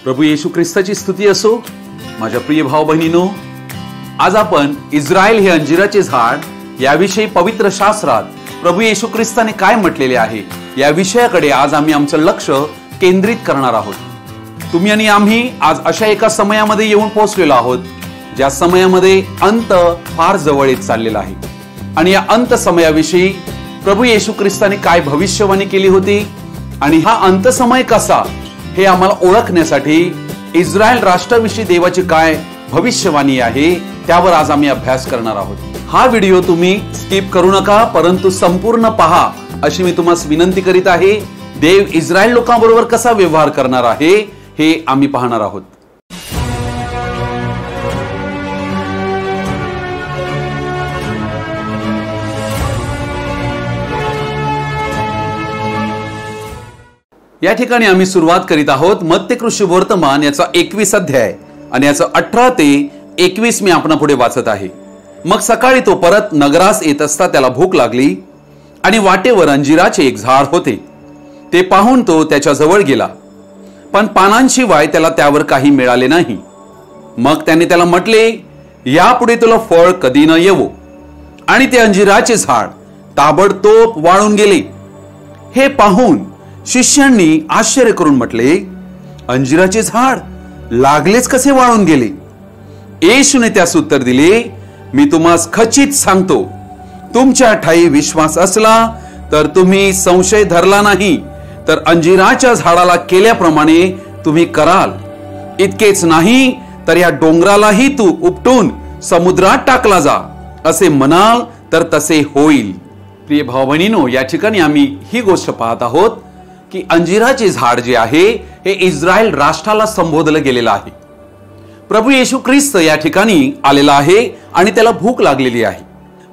प्रभू येशू ख्रिस्ताची स्तुती असो। माझ्या प्रिय भाव बहिणींनो, आज आपण इस्रायल हे अंजिराचे झाड याविषयी पवित्र शास्त्रात प्रभू येशू ख्रिस्ताने काय म्हटलेले आहे या विषयाकडे आज आम्ही आमचं लक्ष केंद्रित करणार आहोत। तुम्ही आणि आम्ही आज अशा एका समयामध्ये येऊन पोहोचलेलो आहोत ज्या समयामध्ये अंत फार जवळ येत चाललेला आहे आणि या अंत समयाविषयी प्रभू येशू ख्रिस्ताने काय भविष्यवाणी केली होती आणि हा अंत समय कसा हे आम्हाला ओळखण्यासाठी इस्रायल राष्ट्राविषयी देवाची काय भविष्यवाणी आहे त्यावर आज आम्ही अभ्यास करणार आहोत। हा व्हिडिओ तुम्ही स्किप करू नका, परंतु संपूर्ण पहा अशी मी तुम्हाला विनंती करीत आहे। देव इस्रायल लोकांबरोबर कसा व्यवहार करणार आहे हे आम्ही पाहणार आहोत। या ठिकाणी आम्ही सुरुवात करीत आहोत मत्तेकृ वर्तमान याचा 21 अध्याय आणि याचा 18 ते 21 मी आपणा पुढे वाचत आहे। मग सकाळी तो परत नगरास येत असता त्याला भूक लागली आणि वाटेवर अंजिराचे एक झाड होते, ते पाहून तो त्याच्या जवळ गेला, पण पानांशिवाय त्याला त्यावर काही मिळाले नाही। मग त्याने त्याला म्हटले, यापुढे तुला फळ कधी न येवो। आणि ते अंजिराचे झाड ताबडतोब वाळून गेले। हे पाहून शिष्यांनी आश्चर्य करून म्हटले, अंजिराचे झाड लागलेच कसे वाळून गेले? येशूने त्यास उत्तर दिले, मी तुम्हास खचित सांगतो, तुमच्या ठाई विश्वास असला तर तुम्ही संशय धरला नाही तर अंजिराच्या झाडाला केल्याप्रमाणे तुम्ही कराल। इतकेच नाही तर या डोंगरालाही तू उपटून समुद्रात टाकला जा असे म्हणाल तर तसे होईल। प्रिय भाव बहिणींनो, या ठिकाणी आम्ही ही गोष्ट पाहत आहोत की अंजिराचे झाड जे आहे हे इस्रायल राष्ट्राला संबोधलं गेलेलं आहे। प्रभू येशू ख्रिस्त या ठिकाणी आलेला आहे आणि त्याला भूक लागलेली आहे,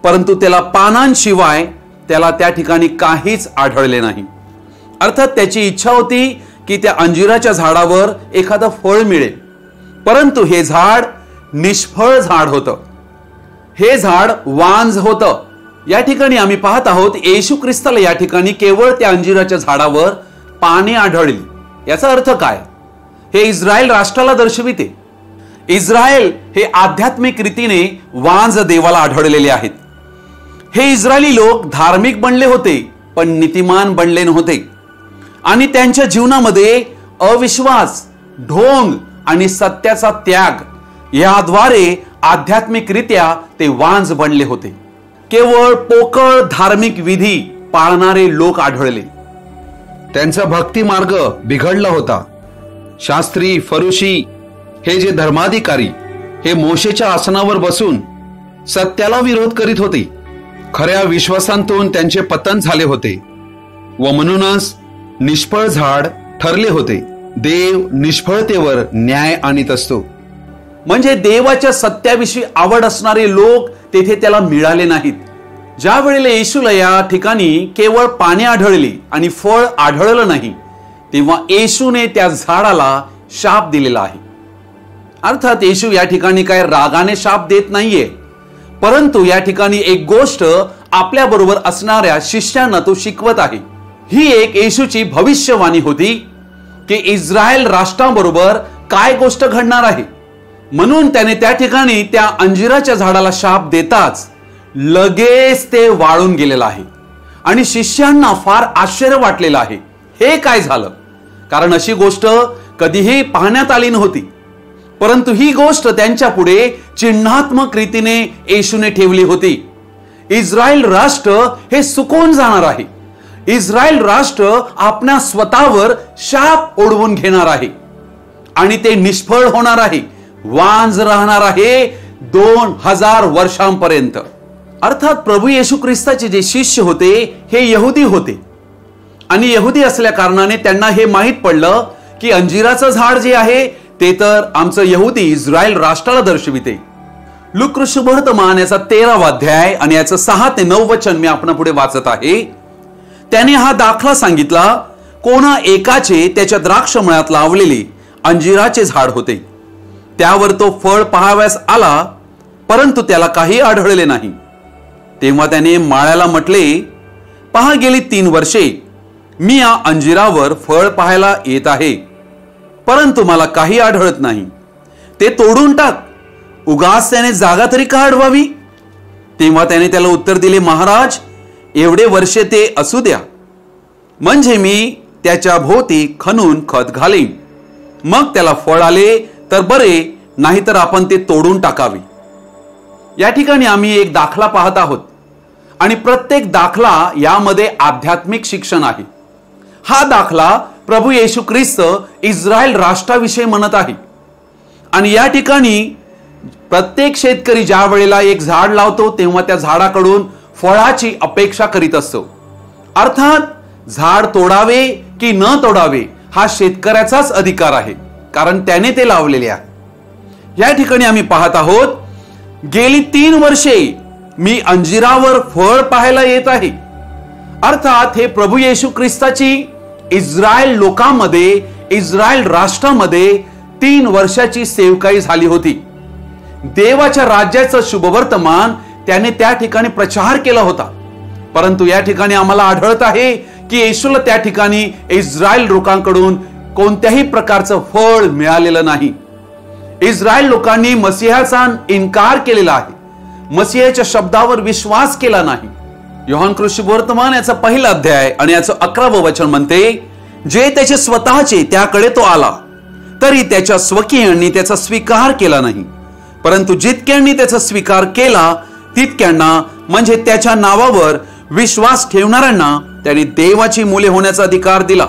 परंतु त्याला पानांशिवाय त्याला त्या ठिकाणी काहीच आढळले नाही। अर्थात त्याची इच्छा होती की त्या अंजिराच्या झाडावर एखादं फळ मिळेल, परंतु हे झाड निष्फळ झाड होतं, हे झाड वांझ होतं। या ठिकाणी आम्ही पाहत आहोत येशू ख्रिस्ताला या ठिकाणी केवळ त्या अंजिराच्या झाडावर पाने आढळली। याचा अर्थ काय? हे इस्रायल राष्ट्राला दर्शविते। इस्रायल हे आध्यात्मिक रीतीने वांझ देवाला आढळलेले आहेत। हे इस्रायली लोक धार्मिक बनले होते पण नीतिमान बनले नव्हते आणि त्यांच्या जीवनामध्ये अविश्वास, ढोंग आणि सत्याचा त्याग याद्वारे आध्यात्मिकरित्या ते वांझ बनले होते। केवळ पोकळ धार्मिक विधी पाळणारे लोक आढळले। त्यांचा भक्ती मार्ग बिघडला होता। शास्त्री, फरुशी हे जे धर्माधिकारी हे मोशेच्या आसनावर बसून सत्याला विरोध करीत होते। खऱ्या विश्वासांतून त्यांचे पतन झाले होते व म्हणूनच निष्फळ झाड ठरले होते। देव निष्फळतेवर न्याय आणीत असतो। म्हणजे देवाच्या सत्याविषयी आवड असणारे लोक तेथे त्याला मिळाले नाहीत। ज्या वेळेला येशूला या ठिकाणी केवळ पाने आढळली आणि फळ आढळलं नाही, तेव्हा येशूने त्या झाडाला शाप दिलेला आहे। अर्थात येशू या ठिकाणी काय रागाने शाप देत नाहीये, परंतु या ठिकाणी एक गोष्ट आपल्या बरोबर असणाऱ्या शिष्यांना तो शिकवत आहे। ही एक येशूची भविष्यवाणी होती की इस्रायल राष्ट्राबरोबर काय गोष्ट घडणार आहे। म्हणून त्याने त्या ठिकाणी त्या अंजिराच्या झाडाला शाप देताच लगेच ते वाळून गेलेलं आहे आणि शिष्यांना फार आश्चर्य वाटलेलं आहे। हे काय झालं? कारण अशी गोष्ट कधीही पाहण्यात आली नव्हती, परंतु ही गोष्ट त्यांच्या पुढे चिन्हात्मक रीतीने येशूने ठेवली होती। इस्रायल राष्ट्र हे सुकून जाणार आहे। इस्रायल राष्ट्र आपल्या स्वतःवर शाप ओढवून घेणार आहे आणि ते निष्फळ होणार आहे, वांझ राहणार आहे 2000 वर्षांपर्यंत। अर्थात प्रभू येशू ख्रिस्ताचे जे शिष्य होते हे यहुदी होते आणि यहुदी असल्या कारणाने त्यांना हे माहित पडलं की अंजिराचं झाड जे आहे ते तर आमचं यहुदी इस्रायल राष्ट्राला दर्शविते। लूका सुवर्तमान याचा 13वा अध्याय आणि याचं 6 ते 9 वचन मी आपणा पुढे वाचत आहे। त्याने हा दाखला सांगितला, कोणा एकाचे त्याच्या द्राक्षमळ्यात लावलेले अंजिराचे झाड होते, त्यावर तो फळ पाहाव्यास आला, परंतु त्याला काही आढळले नाही। तेव्हा त्याने माळ्याला म्हटले, पहा गेली 3 वर्षे मी या अंजिरावर फळ पाहायला येत आहे, परंतु मला काही आढळत नाही. ते तोडून टाक. उगाच त्याने जागा तरी का अडवावी? तेव्हा त्याने त्याला उत्तर दिले, महाराज, एवढे वर्षे ते असू द्या, म्हणजे मी त्याच्या भोवती खणून खत घालीन. मग त्याला फळ आले तर बरे, नाहीतर आपण ते तोडून टाकावे. या ठिकाणी आम्ही एक दाखला पाहत आहोत आणि प्रत्येक दाखला यामध्ये आध्यात्मिक शिक्षण आहे. हा दाखला प्रभू येशू ख्रिस्त इस्रायल राष्ट्राविषयी म्हणत आहे. आणि या ठिकाणी प्रत्येक शेतकरी ज्या वेळेला एक झाड लावतो तेव्हा त्या झाडाकडून फळाची अपेक्षा करीत असतो. अर्थात झाड तोडावे की न तोडावे हा शेतकऱ्याचाच अधिकार आहे, कारण त्याने ते लावलेले आहे. या ठिकाणी आम्ही पाहत आहोत, गेली 3 वर्षे मी अंजिरावर फळ पाहायला येत आहे. अर्थात हे प्रभू येशू ख्रिस्ताची इस्रायल लोकांमध्ये, इस्रायल राष्ट्रामध्ये 3 वर्षाची सेवकाई झाली होती. देवाच्या राज्याचं शुभवर्तमान त्याने त्या ठिकाणी प्रचार केला होता. परंतु या ठिकाणी आम्हाला आढळत आहे की येशूला त्या ठिकाणी इस्रायल लोकांकडून कोणत्याही प्रकारचं फळ मिळालेलं नाही. इस्रायल लोकांनी मसीहाचा इन्कार केलेला आहे, मसीहाच्या शब्दावर विश्वास केला नाही. योहान सुवर्तमान याचा 1 अध्याय आणि याचं 11वं वचन म्हणते, जे त्याचे स्वतःचे त्याकडे तो आला, तरी त्याच्या स्वकीयांनी त्याचा स्वीकार केला नाही. परंतु जितक्यांनी त्याचा स्वीकार केला तितक्यांना, म्हणजे त्याच्या नावावर विश्वास ठेवणाऱ्यांना, त्यांनी देवाची मुले होण्याचा अधिकार दिला.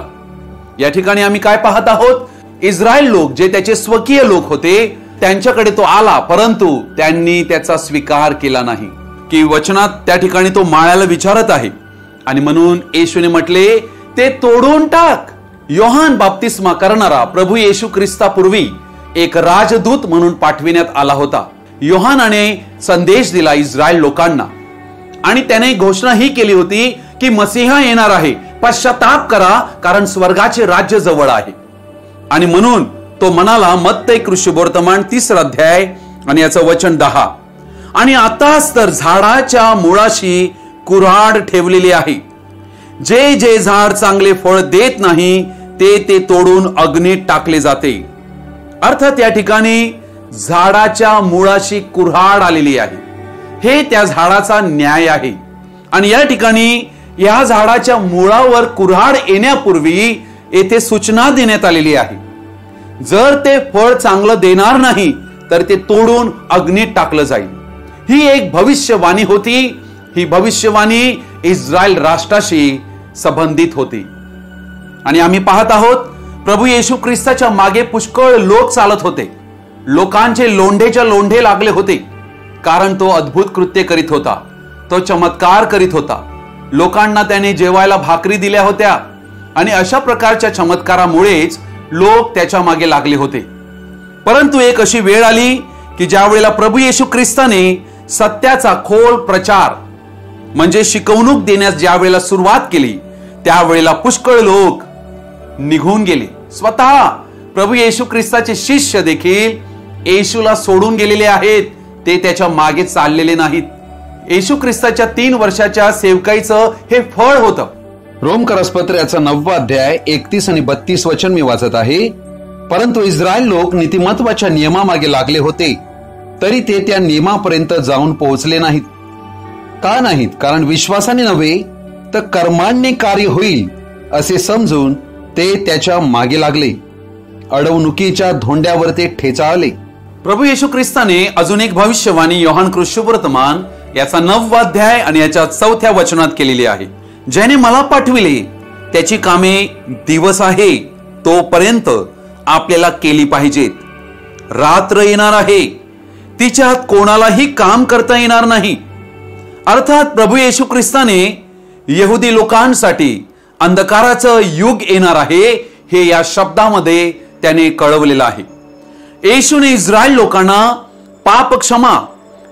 या ठिकाणी आम्ही काय पाहत आहोत? इस्रायल लोक जे त्याचे स्वकीय लोक होते त्यांच्याकडे तो आला, परंतु त्यांनी त्याचा स्वीकार केला नाही. की वचनात त्या ठिकाणी तो माळ्याला विचारत आहे आणि म्हणून येशूने म्हटले, ते तोडून टाक. योहान बाप्तिस्मा करणारा प्रभू येशू ख्रिस्तापूर्वी एक राजदूत म्हणून पाठविण्यात आला होता. योहानाने संदेश दिला इस्रायल लोकांना आणि त्याने घोषणा ही केली होती की मसीहा येणार आहे, पश्चाताप करा, कारण स्वर्गाचे राज्य जवळ आहे. आणि म्हणून तो म्हणाला, मत्ते सुवर्तमान 3 अध्याय आणि याचं वचन 10, आणि आताच तर झाडाच्या मुळाशी कुऱ्हाड ठेवलेली आहे. जे जे झाड चांगले फळ देत नाही ते तोडून अग्नीत टाकले जाते. अर्थात या ठिकाणी झाडाच्या मुळाशी कुऱ्हाड आलेली आहे. हे त्या झाडाचा न्याय आहे. आणि या ठिकाणी या झाडाच्या मुळावर कुऱ्हाड येण्यापूर्वी येथे सूचना देण्यात आलेली आहे, जर ते फळ चांगलं देणार नाही तर ते तोडून अग्नीत टाकलं जाईल. ही एक भविष्यवाणी होती. ही भविष्यवाणी इस्रायल राष्ट्राशी संबंधित होती. आणि आम्ही पाहत आहोत, प्रभू येशू ख्रिस्ताच्या मागे पुष्कळ लोक चालत होते. लोकांचे लोंढेच्या लोंढे लागले होते, कारण तो अद्भुत कृत्य करीत होता, तो चमत्कार करीत होता. लोकांना त्याने जेवायला भाकरी दिल्या होत्या आणि अशा प्रकारच्या चमत्कारामुळेच लोक त्याच्या मागे लागले होते. परंतु एक अशी वेळ आली की ज्या वेळेला प्रभू येशू ख्रिस्ताने सत्याचा खोल प्रचार म्हणजे शिकवणूक देण्यास ज्या वेळेला सुरुवात केली, त्यावेळेला पुष्कळ लोक निघून गेले. स्वतः प्रभू येशू ख्रिस्ताचे शिष्य देखील येशूला सोडून गेलेले आहेत, ते त्याच्या मागे चाललेले नाहीत. येशू ख्रिस्ताच्या 3 वर्षाच्या सेवकाईचं हे फळ होतं. रोमकरसपत्र याचा 9वा अध्याय 31 आणि 32 वचन मी वाचत आहे. परंतु इस्रायल लोक नीतिमत्वाच्या नियमामागे लागले होते, तरी ते त्या नियमापर्यंत जाऊन पोहोचले नाहीत. का नाहीत? कारण विश्वासाने नव्हे तर कर्मांनी कार्य होईल असे समजून ते त्याच्या मागे लागले. अडवणुकीच्या धोंड्यावर ते ठेचाळले. प्रभू येशू ख्रिस्ताने अजून एक भविष्यवाणी योहान सुवर्तमान याचा 9वा अध्याय आणि याच्या 4थ्या वचनात केलेली आहे. ज्याने मला पाठविले त्याची कामे दिवस आहे तोपर्यंत आपल्याला केली पाहिजेत. रात्र येणार आहे, तिच्यात कोणालाही काम करता येणार नाही. अर्थात प्रभू येशू ख्रिस्ताने यहुदी लोकांसाठी अंधकाराचं युग येणार आहे हे या शब्दामध्ये त्याने कळवलेलं आहे. येशूने इस्रायल लोकांना पाप क्षमा,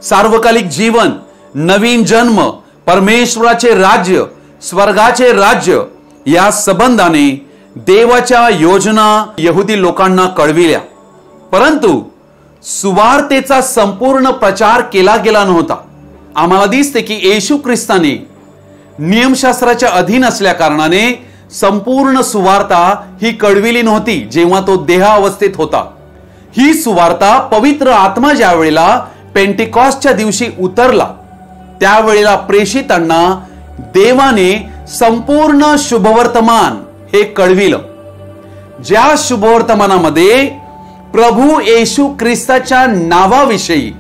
सार्वकालिक जीवन, नवीन जन्म, परमेश्वराचे राज्य, स्वर्गाचे राज्य या संबंधाने देवाच्या योजना यहुदी लोकांना कळविल्या. परंतु सुवार्तेचा संपूर्ण प्रचार केला गेला नव्हता. आम्हाला दिसते की येशू ख्रिस्ताने नियमशास्त्राच्या अधीन असल्या कारणाने संपूर्ण सुवार्ता ही कळविली नव्हती जेव्हा तो देहावस्थेत होता. ही सुवार्ता पवित्र आत्मा ज्या वेळेला पेंटिकॉस्टच्या दिवशी उतरला त्यावेळेला प्रेषितांना देवाने संपूर्ण शुभवर्तमान हे कळविलं. ज्या शुभवर्तमानामध्ये प्रभू येशू ख्रिस्ताच्या नावाविषयी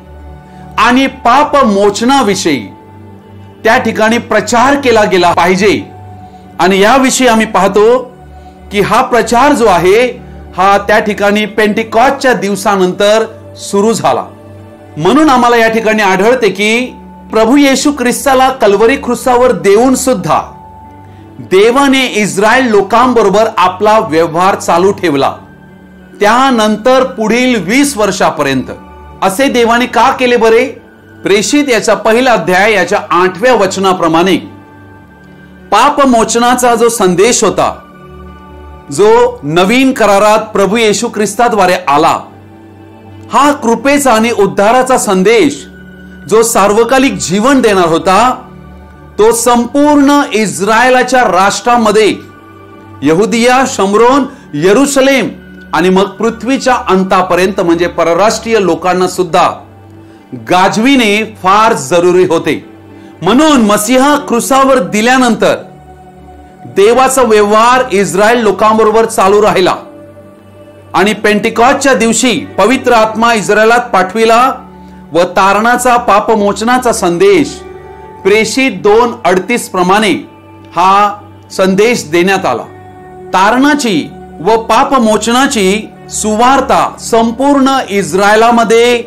आणि पाप मोचनाविषयी त्या ठिकाणी प्रचार केला गेला पाहिजे. आणि याविषयी आम्ही पाहतो की हा प्रचार जो आहे हा त्या ठिकाणी पेंटिकॉस्टच्या दिवसानंतर सुरू झाला. म्हणून आम्हाला या ठिकाणी आढळते की प्रभू येशू ख्रिस्ताला कल्वरी क्रूसावर देऊन सुद्धा देवाने इस्रायल लोकांबरोबर आपला व्यवहार चालू ठेवला. त्यानंतर पुढील 20 वर्षापर्यंत असे देवाने का केले बरे? प्रेषित याचा पहिला अध्याय याच्या 8व्या वचनाप्रमाणे पाप मोचनाचा जो संदेश होता, जो नवीन करारात प्रभू येशू ख्रिस्ताद्वारे आला, हा कृपेचा आणि उद्धाराचा संदेश जो सार्वकालिक जीवन देणार होता, तो संपूर्ण इस्रायलाच्या राष्ट्रामध्ये यहुदिया, शमरोन, यरुशलेम आणि मग पृथ्वीच्या अंतापर्यंत म्हणजे परराष्ट्रीय लोकांना सुद्धा गाजविणे फार जरुरी होते. म्हणून मसीहा क्रूसावर दिल्यानंतर देवाचा व्यवहार इस्रायल लोकांबरोबर चालू राहिला आणि पेंटिकॉस्टच्या दिवशी पवित्र आत्मा इस्रायलात पाठविला व तारणाचा पापमोचनाचा संदेश प्रेषित 2:38 प्रमाणे हा संदेश देण्यात आला. तारणाची व पापमोचनाची सुवार्ता संपूर्ण इस्रायलामध्ये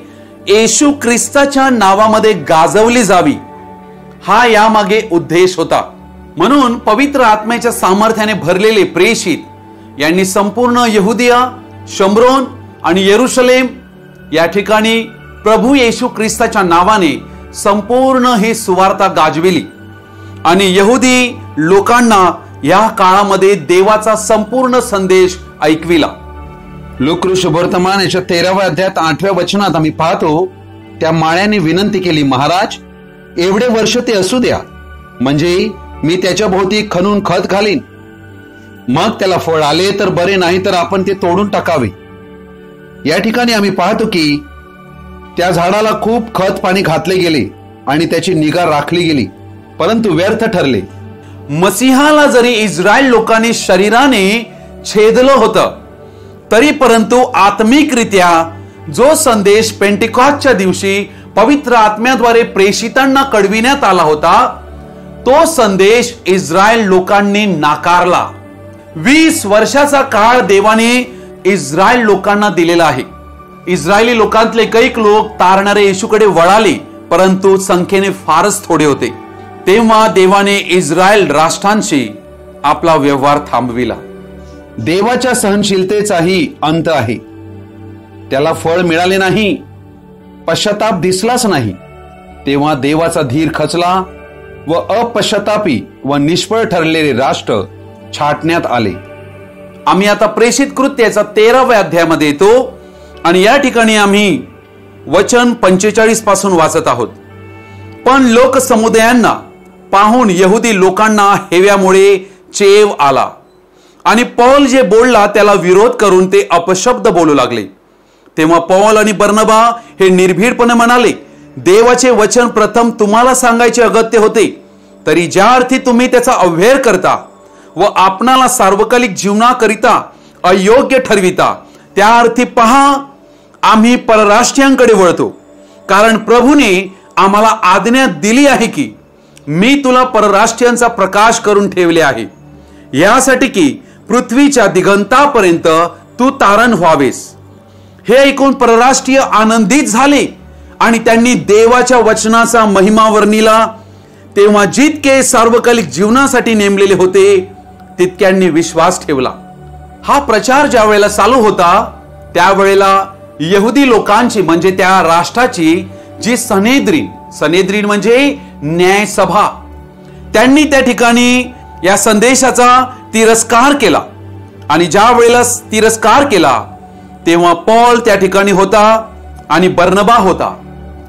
येशू ख्रिस्ताच्या नावामध्ये गाजवली जावी, हा यामागे उद्देश होता. म्हणून पवित्र आत्म्याच्या सामर्थ्याने भरलेले प्रेषित यांनी संपूर्ण यहुदिया, शमरोन आणि यरुशलेम या ठिकाणी प्रभू येशू ख्रिस्ताच्या नावाने संपूर्ण ही सुवार्ता गाजविली आणि यहुदी लोकांना या काळामध्ये देवाचा संपूर्ण संदेश ऐकविला. लूका शुभवर्तमान याच्या 13व्या अध्यायात 8व्या वचनात आम्ही पाहतो, त्या माळ्याने विनंती केली, महाराज एवढे वर्ष ते असू द्या, म्हणजे मी त्याच्या भोवती खणून खत घालीन, मग त्याला फळ आले तर बरे, नाही तर आपण ते तोडून टाकावे. या ठिकाणी आम्ही पाहतो की त्या झाडाला खूप खत पाणी घातले गेले आणि त्याची निगा राखली गेली, परंतु व्यर्थ ठरले. मसीहाला जरी इस्रायल लोकांनी शरीराने छेदलं होतं तरी परंतु आत्मिकरित्या जो संदेश पेंटिकॉस्टच्या दिवशी पवित्र आत्म्याद्वारे प्रेषितांना कळविण्यात आला होता, तो संदेश इस्रायल लोकांनी नाकारला. 20 वर्षाचा काळ देवाने इस्रायल लोकांना दिलेला आहे. इस्रायली लोकांतले कैक लोक तारणारे येशूकडे वळाले, परंतु संख्येने फारच थोडे होते. तेव्हा देवाने इस्रायल राष्ट्रांशी आपला व्यवहार थांबविला. देवाच्या सहनशीलतेचाही अंत आहे. त्याला फळ मिळाले नाही, पश्चाताप दिसलाच नाही, तेव्हा देवाचा धीर खचला व अपश्चातापी व निष्फळ ठरलेले राष्ट्र छाटण्यात आले. आम्ही आता प्रेषित कृत्याचा 13व्या अध्यायामध्ये येतो आणि या ठिकाणी आम्ही वचन 45 पासून वाचत आहोत. पण लोकसमुदायांना पाहून यहुदी लोकांना हेव्यामुळे चेव आला आणि पौल जे बोलला त्याला विरोध करून ते अपशब्द बोलू लागले. तेव्हा पौल आणि बर्नबा हे निर्भीडपणे म्हणाले, देवाचे वचन प्रथम तुम्हाला सांगायचे अगत्य होते, तरी ज्या अर्थी तुम्ही त्याचा अव्हेर करता व आपणाला सार्वकालिक जीवनाकरिता अयोग्य ठरविता, त्या अर्थी पहा आम्ही परराष्ट्रीयांकडे वळतो. कारण प्रभूने आम्हाला आज्ञा दिली आहे की मी तुला परराष्ट्रीयांचा प्रकाश करून ठेवले आहे, यासाठी की पृथ्वीच्या दिगंतापर्यंत तू तारण व्हावेस. हे ऐकून परराष्ट्रीय आनंदित झाले आणि त्यांनी देवाच्या वचनाचा महिमा वर्णिला. तेव्हा जितके सार्वकालिक जीवनासाठी नेमलेले होते तितक्यांनी विश्वास ठेवला. हा प्रचार ज्या वेळेला चालू होता त्यावेळेला यहुदी लोकांची म्हणजे त्या राष्ट्राची जी सनेद्रीन म्हणजे न्यायसभा, त्यांनी त्या ठिकाणी या संदेशाचा तिरस्कार केला आणि ज्या वेळेला तिरस्कार केला तेव्हा पौल त्या ठिकाणी होता आणि बर्नबा होता.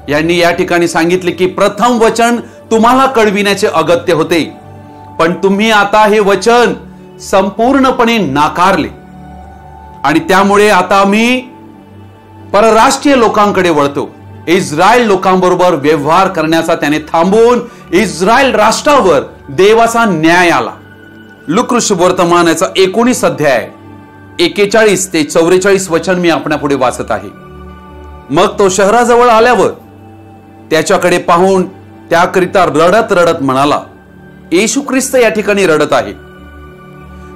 यांनी या ठिकाणी सांगितले की प्रथम वचन तुम्हाला कळविण्याचे अगत्य होते, पण तुम्ही आता हे वचन संपूर्णपणे नाकारले आणि त्यामुळे आता मी परराष्ट्रीय लोकांकडे वळतो. इस्रायल लोकांबरोबर व्यवहार करण्याचा त्याने थांबवून इस्रायल राष्ट्रावर देवाचा न्याय आला. लूका शुभवर्तमान याचा 19 अध्याय 41 ते 44 वचन मी आपल्यापुढे वाचत आहे. मग तो शहराजवळ आल्यावर त्याच्याकडे पाहून त्याकरिता रडत रडत म्हणाला, येशू ख्रिस्त या ठिकाणी रडत आहे.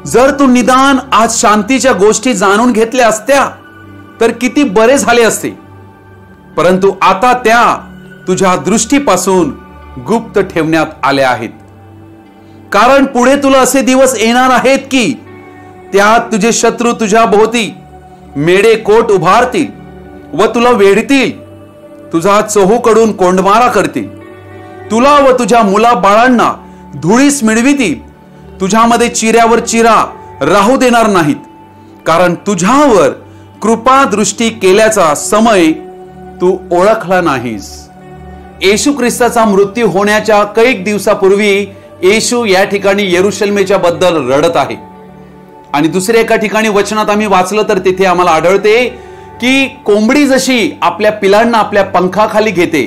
जर तू निदान आज शांतीच्या गोष्टी जाणून घेतल्या असत्या तर किती बरे झाले असते, परंतु आता त्या तुझ्या दृष्टीपासून गुप्त ठेवण्यात आल्या आहेत. कारण पुढे तुला असे दिवस येणार आहेत की त्यात तुझे शत्रू तुझ्या भोवती मेढे कोट उभारतील व तुला वेढतील, तुझा चहूकडून कोंडमारा करतील, तुला व तुझ्या मुला बाळांना धुळीस मिळवितील, तुझ्यामध्ये चिऱ्यावर चिरा राहू देणार नाहीत, कारण तुझ्यावर कृपा दृष्टी केल्याचा समय तू ओळखला नाहीस. येशू ख्रिस्ताचा मृत्यू होण्याच्या कैक दिवसापूर्वी येशू या ठिकाणी यरुशलेमेच्या बद्दल रडत आहे. आणि दुसऱ्या एका ठिकाणी वचनात आम्ही वाचलं तर तिथे आम्हाला आढळते की कोंबडी जशी आपल्या पिलांना आपल्या पंखाखाली घेते,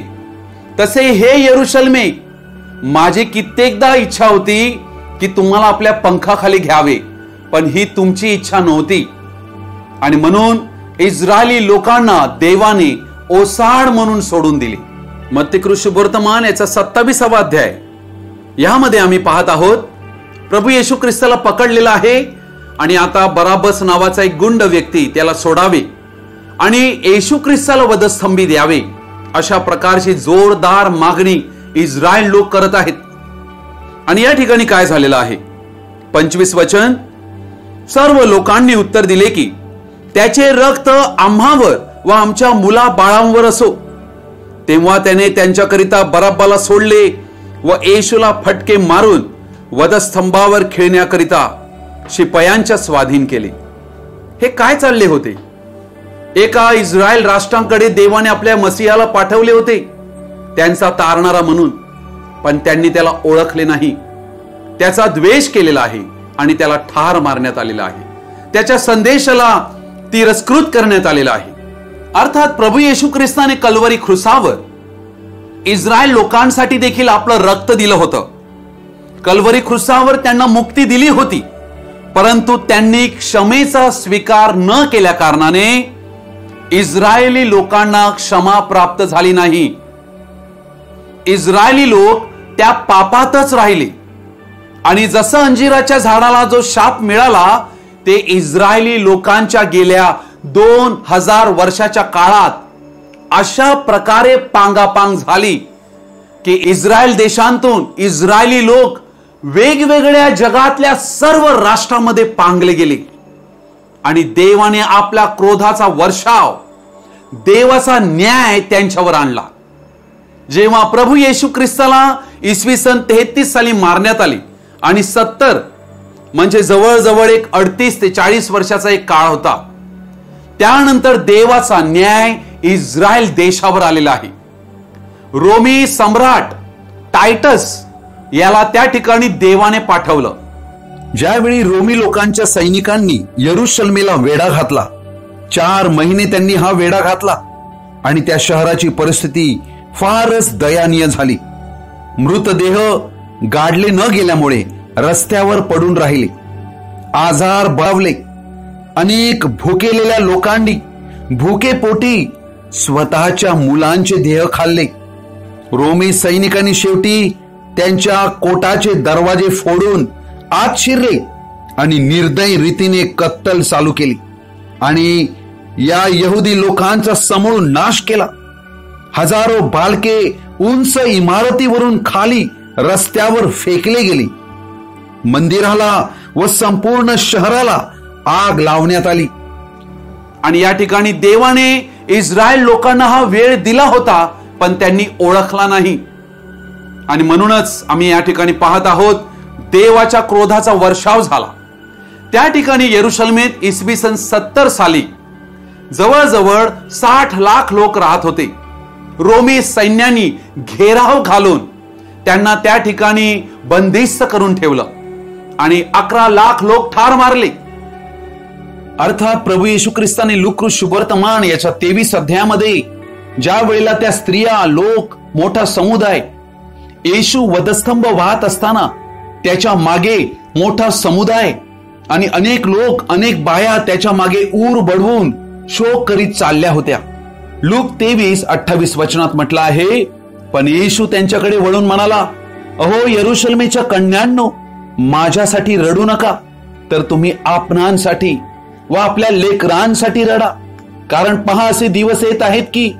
तसे हे यरुशलेमे, माझी कित्येकदा इच्छा होती की तुम्हाला आपल्या पंखाखाली घ्यावे, पण ही तुमची इच्छा नव्हती. आणि म्हणून इस्रायली लोकांना देवाने ओसाड म्हणून सोडून दिले. मत्ती शुभवर्तमान याचा 27वा अध्याय यामध्ये आम्ही पाहत आहोत प्रभू येशू ख्रिस्ताला पकडलेला आहे आणि आता बराबस नावाचा एक गुंड व्यक्ती त्याला सोडावे आणि येशू ख्रिस्ताला वधस्तंभी द्यावे, अशा प्रकारची जोरदार मागणी इस्रायल लोक करत आहेत. आणि या ठिकाणी काय झालेलं आहे? 25 वचन, सर्व लोकांनी उत्तर दिले की त्याचे रक्त आम्हावर व आमच्या मुला बाळांवर असो. तेव्हा त्याने त्यांच्याकरिता बराब्बाला सोडले व येशूला फटके मारून वधस्तंभावर खेळण्याकरिता शिपायांच्या स्वाधीन केले. हे काय चालले होते? एका इस्रायल राष्ट्रांकडे देवाने आपल्या मसीहाला पाठवले होते त्यांचा तारणारा म्हणून, पण त्यांनी त्याला ओळखले नाही, त्याचा द्वेष केलेला आहे आणि त्याला ठार मारण्यात आलेला आहे, त्याच्या संदेशाला तिरस्कृत करण्यात आलेला आहे. अर्थात प्रभू येशू ख्रिस्ताने कल्वरी क्रुसावर इस्रायल लोकांसाठी देखील आपलं रक्त दिलं होतं. कल्वरी क्रुसावर त्यांना मुक्ती दिली होती, परंतु त्यांनी क्षमेचा स्वीकार न केल्या कारणाने इस्रायली लोकांना क्षमा प्राप्त झाली नाही. इस्रायली लोक त्या पापातच राहिले आणि जसं अंजिराच्या झाडाला जो शाप मिळाला ते इस्रायली लोकांच्या गेल्या 2000 वर्षाच्या काळात अशा प्रकारे पांगापांग झाली की इस्रायल देशांतून इस्रायली लोक वेगवेगळ्या जगातल्या सर्व राष्ट्रांमध्ये पांगले गेले आणि देवाने आपला क्रोधाचा वर्षाव, देवाचा न्याय त्यांच्यावर आणला. जेव्हा प्रभू येशू ख्रिस्ताला इसवी सन 33 साली मारण्यात आले आणि 70 म्हणजे जवळजवळ एक 38 ते 40 वर्षाचा एक काळ होता, त्यानंतर देवाचा न्याय इस्रायल देशावर आलेला आहे. रोमी सम्राट टायटस याला त्या ठिकाणी देवाने पाठवलं. ज्यावेळी रोमी लोकांच्या सैनिकांनी यरुशलेमेला वेढा घातला, 4 महिने त्यांनी हा वेढा घातला आणि त्या शहराची परिस्थिती फारच दयनीय झाली. मृतदेह गाडले न गेल्यामुळे रस्त्यावर पडून राहिले, आजार बळावले, अनेक भुकेलेल्या लोकांनी भुकेपोटी स्वतःच्या मुलांचे देह खाल्ले. रोमी सैनिकांनी शेवटी त्यांच्या कोटाचे दरवाजे फोडून आत शिरले आणि निर्दयी रीतीने कत्तल चालू केली आणि या यहुदी लोकांचा समूळ नाश केला. हजारो बालके उंच इमारतीवरून खाली रस्त्यावर फेकले गेली. मंदिराला व संपूर्ण शहराला आग लावण्यात आली. आणि या ठिकाणी देवाने इस्रायल लोकांना हा वेळ दिला होता, पण त्यांनी ओळखला नाही. आणि म्हणूनच आम्ही या ठिकाणी पाहत आहोत देवाच्या क्रोधाचा वर्षाव झाला. त्या ठिकाणी यरुशलेमेत इसवी सन 70 साली जवळजवळ 60 लाख लोक राहत होते. रोमी सैन्याने घेराव घालून त्यांना त्या ठिकाणी बंदिस्त करून ठेवलं आणि 11 लाख लोक ठार मारले. अर्थात प्रभू येशू ख्रिस्ताने लूका शुभवर्तमान याच्या 23 अध्यायामध्ये ज्या वेळेला त्या स्त्रिया, लोक, मोठा समुदाय येशू वधस्तंभ वाहत असताना त्याच्या मागे मोठा समुदाय आणि अनेक लोक, अनेक बाया त्याच्या मागे ऊर बडवून शोक करीत चालल्या होत्या. लूक 23:28 वचनात म्हटलं आहे, पण येशू त्यांच्याकडे वळून म्हणाला, अहो यरुशलेमेच्या कन्यांनो, माझ्यासाठी रडू नका, तर तुम्ही आपणांसाठी व आपल्या लेकरांसाठी रडा. कारण पहा, असे दिवस येत आहेत की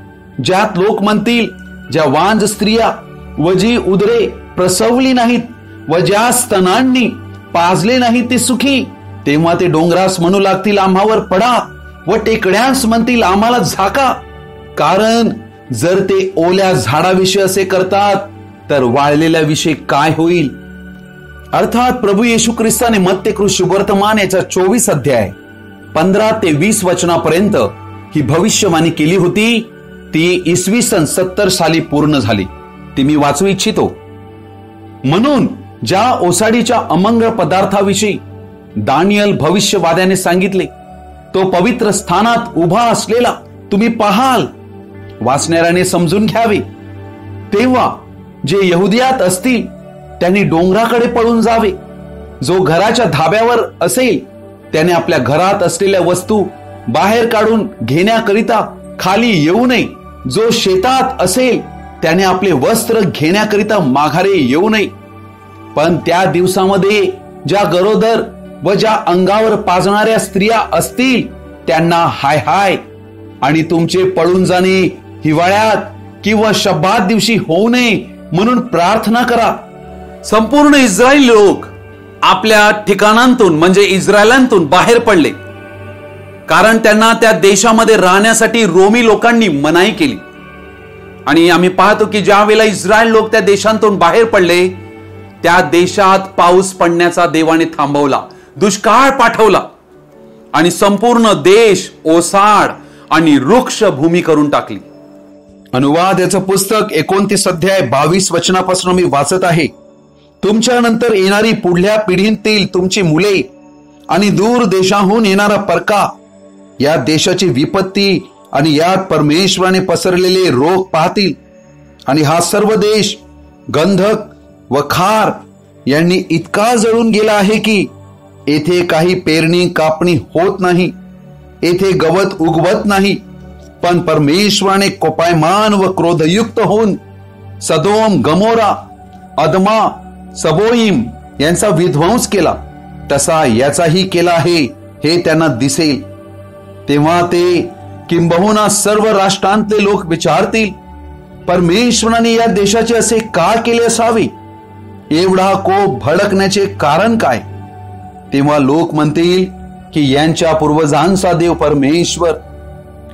ज्यात लोक म्हणतील, ज्या वांज स्त्रिया व जी उदरे प्रसवली नाहीत व ज्या स्तनांनी पाजले नाहीत ते सुखी. तेव्हा ते डोंगरास म्हणू लागतील, आम्हावर पडा, व टेकड्यांस म्हणतील, आम्हाला झाका. कारण जर ते ओल्या झाडाविषयी असे करतात तर वाळलेल्या विषयी काय होईल. अर्थात प्रभू येशू ख्रिस्ताने मत्ते शुभवर्तमान याचा 24 अध्याय 15 ते 20 वचनापर्यंत ही भविष्यवाणी केली होती. ती इसवी सन 70 साली पूर्ण झाली. ती मी वाचू इच्छितो. म्हणून ज्या ओसाडीच्या अमंगळ पदार्थाविषयी दानियल भविष्यवाद्याने सांगितले, तो पवित्र स्थानात उभा असलेला तुम्ही पाहाल. वाचणाऱ्याने समजून घ्यावे. तेव्हा जे यहुदियात असतील त्यांनी डोंगराकडे पळून जावे. जो घराच्या धाब्यावर असेल त्याने आपल्या घरात असलेल्या वस्तू बाहेर काढून घेण्याकरिता खाली येऊ नये. जो शेतात असेल त्याने आपले वस्त्र घेण्याकरिता माघारे येऊ नये. पण त्या दिवसामध्ये ज्या गरोदर व ज्या अंगावर पाजणाऱ्या स्त्रिया असतील त्यांना हाय हाय. आणि तुमचे पळून जाणे हिवाळ्यात किंवा शब्बात दिवशी होऊ नये म्हणून प्रार्थना करा. संपूर्ण इस्रायल लोक आपल्या ठिकाणांतून म्हणजे इस्रायलांतून बाहेर पडले, कारण त्यांना त्या देशामध्ये राहण्यासाठी रोमी लोकांनी मनाई केली. आणि आम्ही पाहतो की ज्या वेळेला इस्रायल लोक त्या देशांतून बाहेर पडले, त्या देशात पाऊस पडण्याचा देवाने थांबवला, दुष्काळ पाठवला आणि संपूर्ण देश ओसाड आणि वृक्ष भूमी करून टाकली. अनुवाद याचं पुस्तक 29 अध्याय 22 वचनापासून मी वाचत आहे. तुमच्या नंतर येणारी पुढल्या पिढीतील तुमची मुले आणि दूर देशाहून येणारा परका या देशाची विपत्ती आणि यात परमेश्वराने पसरलेले रोग पाहतील. आणि हा सर्व देश गंधक व खार यांनी इतका जळून गेला आहे की येथे काही पेरणी कापणी होत नाही, येथे गवत उगवत नाही. पण परमेश्वराने कोपायमान व क्रोधयुक्त होऊन सदोम, गमोरा, अदमा, सबोईम यांचा विध्वंस केला, तसा याचाही केला आहे हे त्यांना दिसेल. तेव्हा ते किंबहुना सर्व राष्ट्रांतले लोक विचारतील, परमेश्वराने या देशाचे असे का केले असावे? एवढा कोप भडकण्याचे कारण काय? तेव्हा लोक म्हणतील की यांच्या पूर्वजांचा देव परमेश्वर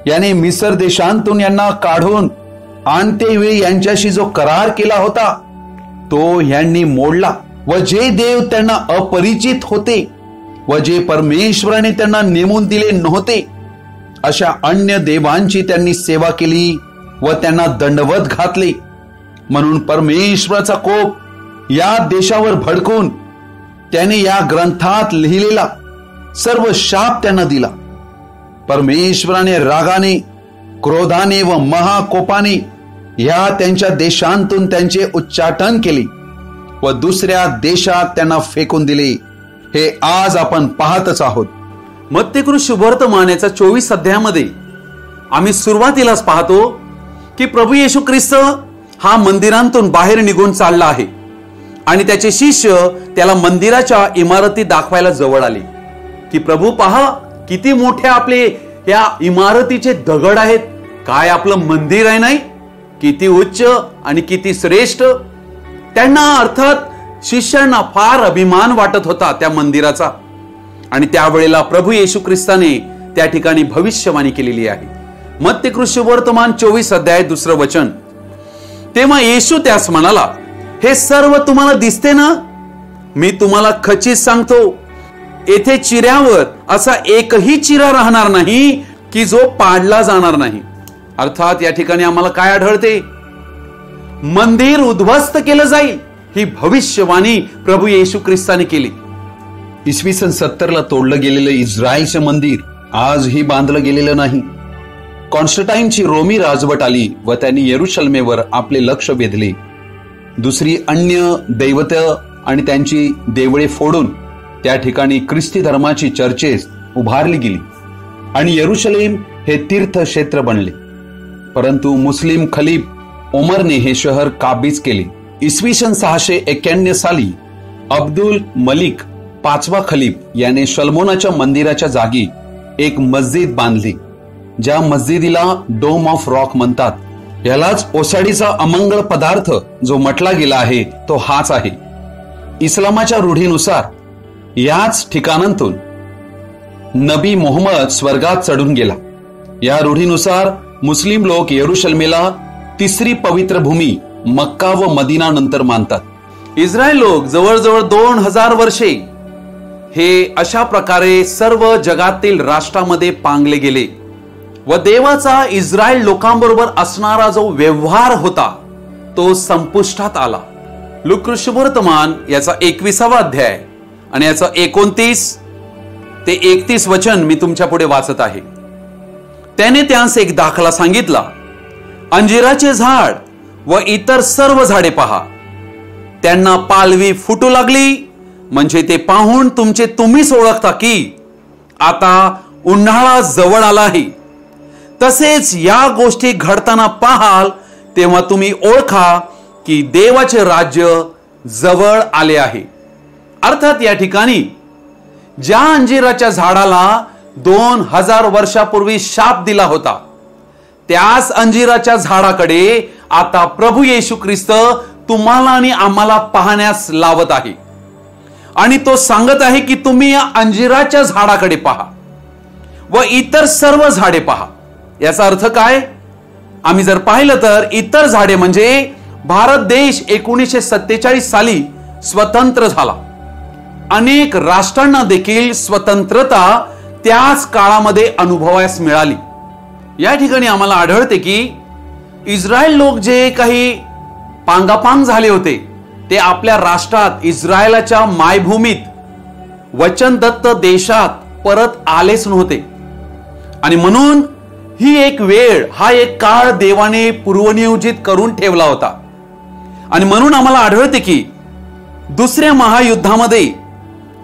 याने मिस्र देशांतून यांना काढून आणतेवेळी यांच्याशी जो करार केला होता तो यांनी मोडला. व जे देव त्यांना अपरिचित होते व जे परमेश्वराने त्यांना नेमून दिले नव्हते, अशा अन्य देवांची त्यांनी सेवा केली व त्यांना दंडवत घातले. म्हणून परमेश्वराचा कोप या देशावर भडकून त्याने या ग्रंथात लिहिलेला सर्व शाप त्यांना दिला. परमेश्वराने रागाने, क्रोधाने व महाकोपाने या त्यांच्या देशांतून त्यांचे उच्चाटन केले व दुसऱ्या देशात त्यांना फेकून दिले. हे आज आपण पाहतच आहोत. मत्ते शुभवर्तमान याचा 24 अध्यायामध्ये आम्ही सुरुवातीलाच पाहतो की प्रभू येशू ख्रिस्त हा मंदिरांतून बाहेर निघून चालला आहे आणि त्याचे शिष्य त्याला मंदिराच्या इमारती दाखवायला जवळ आले की प्रभू पहा, किती मोठे आपले या इमारतीचे दगड आहेत, काय आपलं मंदिर आहे नाही, किती उच्च आणि किती श्रेष्ठ. त्यांना अर्थात शिष्यांना फार अभिमान वाटत होता त्या मंदिराचा. आणि त्यावेळेला प्रभू येशू ख्रिस्ताने त्या ठिकाणी भविष्यवाणी केलेली आहे. मत्ते शुभवर्तमान 24 अध्याय 2 वचन. तेव्हा येशू त्यास म्हणाला, हे सर्व तुम्हाला दिसते ना? मी तुम्हाला खचित सांगतो, येथे चिऱ्यावर असा एकही चिरा राहणार नाही की जो पाडला जाणार नाही. अर्थात या ठिकाणी आम्हाला काय आढळते? मंदिर उद्ध्वस्त केलं जाईल ही भविष्यवाणी प्रभू येशू ख्रिस्ताने केली. इसवी सन 70ला तोडलं गेलेलं इस्रायलचं मंदिर आजही बांधलं गेलेलं नाही. कॉन्स्टंटाईनची रोमी राजवट आली व त्यांनी येरुशलेमेवर आपले लक्ष वेधले. दुसरी अन्य दैवत आणि त्यांची देवळे फोडून त्या ठिकाणी ख्रिस्ती धर्माची चर्चेस उभारली गेली आणि येरुशलेम हे तीर्थक्षेत्र बनले. परंतु मुस्लिम खलीफ ओमरने हे शहर काबीज केले. इसवी सन 691 साली अब्दुल मलिक पाचवा खलीफ याने शल्मोनाच्या मंदिराच्या जागी एक मस्जिद बांधली, ज्या मस्जिदीला डोम ऑफ रॉक म्हणतात. यालाच ओसाडीचा अमंगळ पदार्थ जो म्हटला गेला आहे तो हाच आहे. इस्लामाच्या रूढीनुसार याच ठिकाणांतून नबी मोहम्मद स्वर्गात चढून गेला. या रूढीनुसार मुस्लिम लोक येरुशलेमेला तिसरी पवित्र भूमी मक्का व मदिना नंतर मानतात. इस्रायल लोक जवळजवळ 2000 वर्षे हे अशा प्रकारे सर्व जगातील राष्ट्रामध्ये पांगले गेले व देवाचा इस्रायल लोकांबरोबर असणारा जो व्यवहार होता तो संपुष्टात आला. लूका शुभवर्तमान याचा 21वा अध्याय आणि याचा 29 ते 31 वचन मी तुमच्या पुढे वाचत आहे. त्याने त्यांस एक दाखला सांगितला. अंजिराचे झाड व इतर सर्व झाडे पहा, त्यांना पालवी फुटू लागली, म्हणजे ते पाहून तुम्हीच ओळखता की आता उन्हाळा जवळ आला आहे. तसेच या गोष्टी घडताना पाहाल तेव्हा तुम्ही ओळखा की देवाचे राज्य जवळ आले आहे. अर्थात या ठिकाणी ज्या अंजिराच्या झाडाला 2000 वर्षापूर्वी शाप दिला होता त्याच अंजिराच्या झाडाकडे आता प्रभू येशू ख्रिस्त तुम्हाला आणि आम्हाला पाहण्यास लावत आहे आणि तो सांगत आहे की तुम्ही या अंजिराच्या झाडाकडे पहा व इतर सर्व झाडे पहा. याचा अर्थ काय? आम्ही जर पाहिलं तर इतर झाडे म्हणजे भारत देश 1947 साली स्वतंत्र झाला. अनेक राष्ट्रांना देखील स्वतंत्रता त्याच काळामध्ये अनुभवायला मिळाली. या ठिकाणी आम्हाला आढळते की इस्रायल लोक जे काही पांगापांग झाले होते ते आपल्या राष्ट्रात इस्रायलाच्या मायभूमीत वचनदत्त देशात परत आलेच नव्हते आणि म्हणून ही एक वेळ, हा एक काळ देवाने पूर्वनियोजित करून ठेवला होता. आणि म्हणून आम्हाला आढळते की दुसऱ्या महायुद्धामध्ये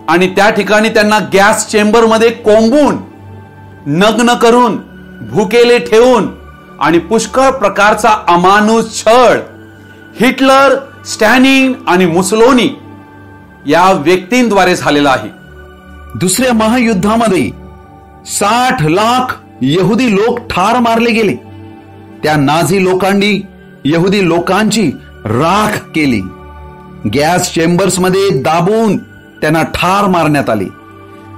आणि त्या ठिकाणी त्यांना गॅस चेंबरमध्ये कोंबून, नग्न करून, भुकेले ठेवून आणि पुष्कळ प्रकारचा अमानुष छळ हिटलर, स्टॅलिन आणि मुसोलिनी या व्यक्तींद्वारे झालेला आहे. दुसऱ्या महायुद्धामध्ये 60 लाख यहुदी लोक ठार मारले गेले. त्या नाझी लोकांनी यहुदी लोकांची राख केली. गॅस चेंबर्स मध्ये दाबून त्यांना ठार मारण्यात आले.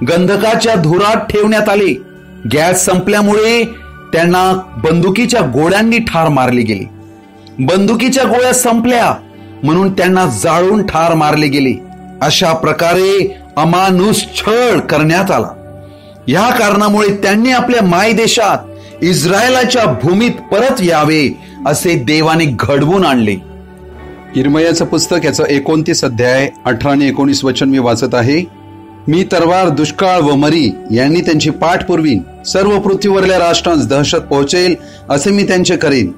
गंधकाच्या धुरात ठेवण्यात आले. गॅस संपल्यामुळे त्यांना बंदुकीच्या गोळ्यांनी ठार मारले गेले. बंदुकीच्या गोळ्या संपल्या म्हणून त्यांना जाळून ठार मारले गेले. अशा प्रकारे अमानुष छळ करण्यात आला. या कारणामुळे त्यांनी आपल्या मायदेशात इस्रायलाच्या भूमीत परत यावे असे देवाने घडवून आणले. यिर्मयाचं पुस्तक याचा 29 अध्याय 18 आणि 19 वचन मी वाचत आहे. मी तरवार, दुष्काळ व मरी यांनी त्यांची पाठ पुरवीन. सर्व पृथ्वीवरल्या राष्ट्रांस दहशत पोहोचेल असे मी त्यांचे करीन.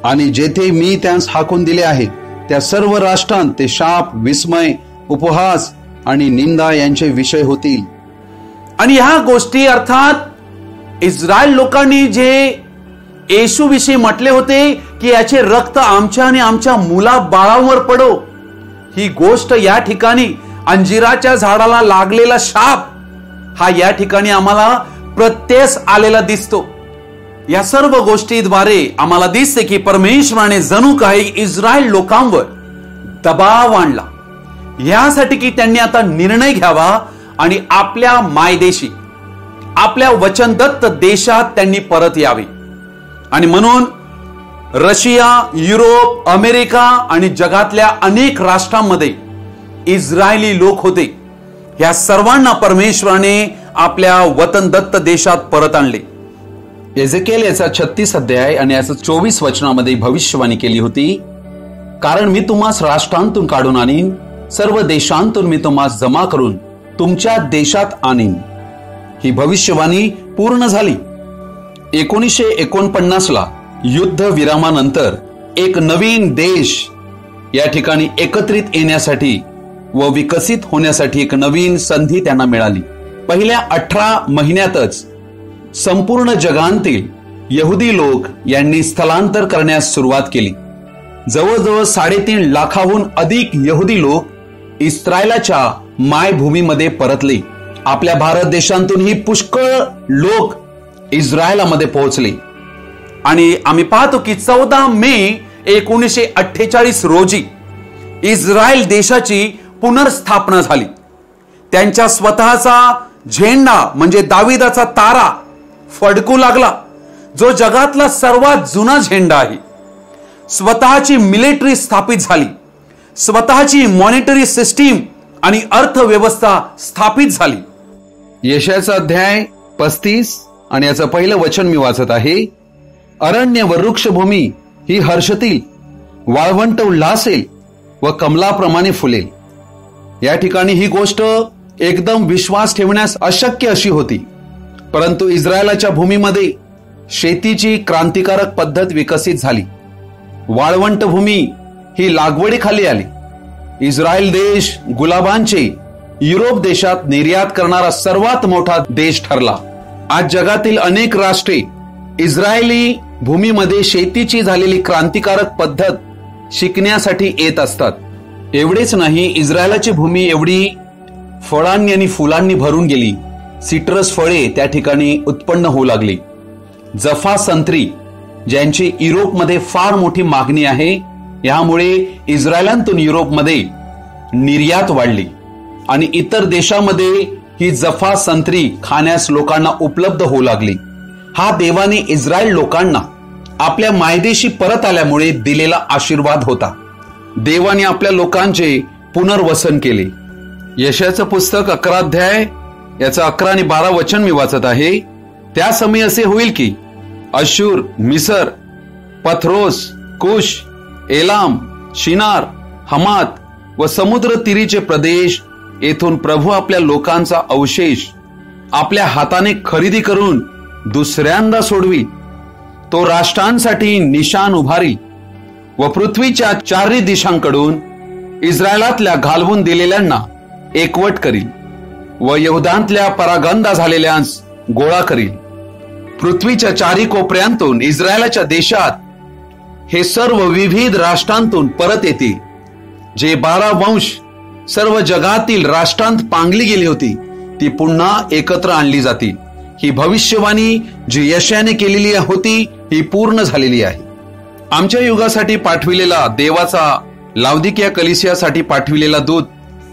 आणि जेथे मी त्यांस हाकून दिले आहे त्या सर्व राष्ट्रांत ते शाप, विस्मय, उपहास आणि निंदा यांचे विषय होतील. आणि ह्या गोष्टी अर्थात इस्रायल लोकांनी जे येशू विषयी म्हटले होते की याचे रक्त आमच्या आणि आमच्या मुला बाळांवर पडो, ही गोष्ट या ठिकाणी अंजिराच्या झाडाला लागलेला शाप हा या ठिकाणी आम्हाला प्रत्यक्ष आलेला दिसतो. या सर्व गोष्टीद्वारे आम्हाला दिसते की परमेश्वराने जणू काही इस्रायल लोकांवर दबाव आणला यासाठी की त्यांनी आता निर्णय घ्यावा आणि आपल्या मायदेशी, आपल्या वचनदत्त देशात त्यांनी परत यावे. आणि म्हणून रशिया, युरोप, अमेरिका आणि जगातल्या अनेक राष्ट्रांमध्ये इस्रायली लोक होते. या सर्वांना परमेश्वराने आपल्या वतनदत्त देशात परत आणले. एझेकिएल याचा 36 अध्याय आणि याचा 24 वचनामध्ये भविष्यवाणी केली होती. कारण मी तुम्हास राष्ट्रांतून काढून आणीन, सर्व देशांतून मी तुम्हास जमा करून तुमच्या देशात आणीन. ही भविष्यवाणी पूर्ण झाली. 1949ला युद्ध विरामानंतर एक नवीन देश या ठिकाणी एकत्रित येण्यासाठी व विकसित होण्यासाठी एक नवीन संधी त्यांना मिळाली. पहिल्या 18 महिन्यातच संपूर्ण जगातील यहुदी लोक यांनी स्थलांतर करण्यास सुरुवात केली. जवळजवळ 3.5 लाखाहून अधिक यहुदी लोक इस्रायलाच्या मायभूमीमध्ये परतले. आपल्या भारत देशांतूनही पुष्कळ लोक इस्रायलामध्ये पोहोचले. आणि आम्ही पाहतो की 14 मे 1948 रोजी इस्रायल देशाची पुनर्स्थापना झाली. त्यांच्या स्वतःचा झेंडा म्हणजे दाविदाचा तारा फडकू लागला, जो जगातला सर्वात जुना झेंडा आहे. स्वतःची मिलिटरी स्थापित झाली, स्वतःची मॉनिटरी सिस्टीम आणि अर्थव्यवस्था स्थापित झाली. यशाचा अध्याय 35 आणि याचं पहिलं वचन मी वाचत आहे. अरण्य व वृक्षभूमी ही हर्षतील, वाळवंट उल्हासेल व कमलाप्रमाणे फुलेल. या ठिकाणी ही गोष्ट एकदम विश्वास ठेवण्यास अशक्य अशी होती, परंतु इस्रायलाच्या भूमीमध्ये शेतीची क्रांतिकारक पद्धत विकसित झाली. वाळवंट भूमी ही लागवडीखाली आली. इस्रायल देश गुलाबांचे युरोप देशात निर्यात करणारा सर्वात मोठा देश ठरला. आज जगातील अनेक राष्ट्रे इस्रायली भूमीमध्ये शेतीची झालेली क्रांतिकारक पद्धत शिकण्यासाठी येत असतात. एवढेच नाही, इस्रायलाची भूमी एवढी फळांनी आणि फुलांनी भरून गेली. सिट्रस फळे त्या ठिकाणी उत्पन्न होऊ लागली. जफा संत्री ज्यांची युरोपमध्ये फार मोठी मागणी आहे, यामुळे इस्रायलातून युरोपमध्ये निर्यात वाढली आणि इतर देशामध्ये ही जफा संत्री खाण्यास लोकांना उपलब्ध होऊ लागली. हा देवाने इस्रायल लोकांना आपल्या मायदेशी परत आल्यामुळे दिलेला आशीर्वाद होता. देवाने आपल्या लोकांचे पुनर्वसन केले. यशाचं पुस्तक 11 अध्याय याचं 11 आणि 12 वचन मी वाचत आहे. त्या समय असे होईल की अशूर, मिसर, पथरोस, कुश, एलाम, शिनार, हमात व समुद्र तीरीचे प्रदेश येथून प्रभू आपल्या लोकांचा अवशेष आपल्या हाताने खरेदी करून दुसऱ्यांदा सोडवी. तो राष्ट्रांसाठी निशाण उभारी व पृथ्वीच्या 4 दिशांकडून इस्रायलातल्या घालवून दिलेल्यांना एकवट करील व यहुदांतल्या परागंदा झालेल्यांस गोळा करील. पृथ्वीच्या 4 कोपऱ्यांतून इस्रायलाच्या देशात हे सर्व विविध राष्ट्रांतून परत येतील. जे 12 वंश सर्व जगातील राष्ट्रांत पांगली गेली होती, ती पुन्हा एकत्र आणली जातील. ही भविष्यवाणी जी यशाने केलेली होती, ही पूर्ण झालेली आहे. आमच्या युगासाठी पाठविलेला देवाचा लाउदिकिया कलिसियासाठी पाठविलेला दूत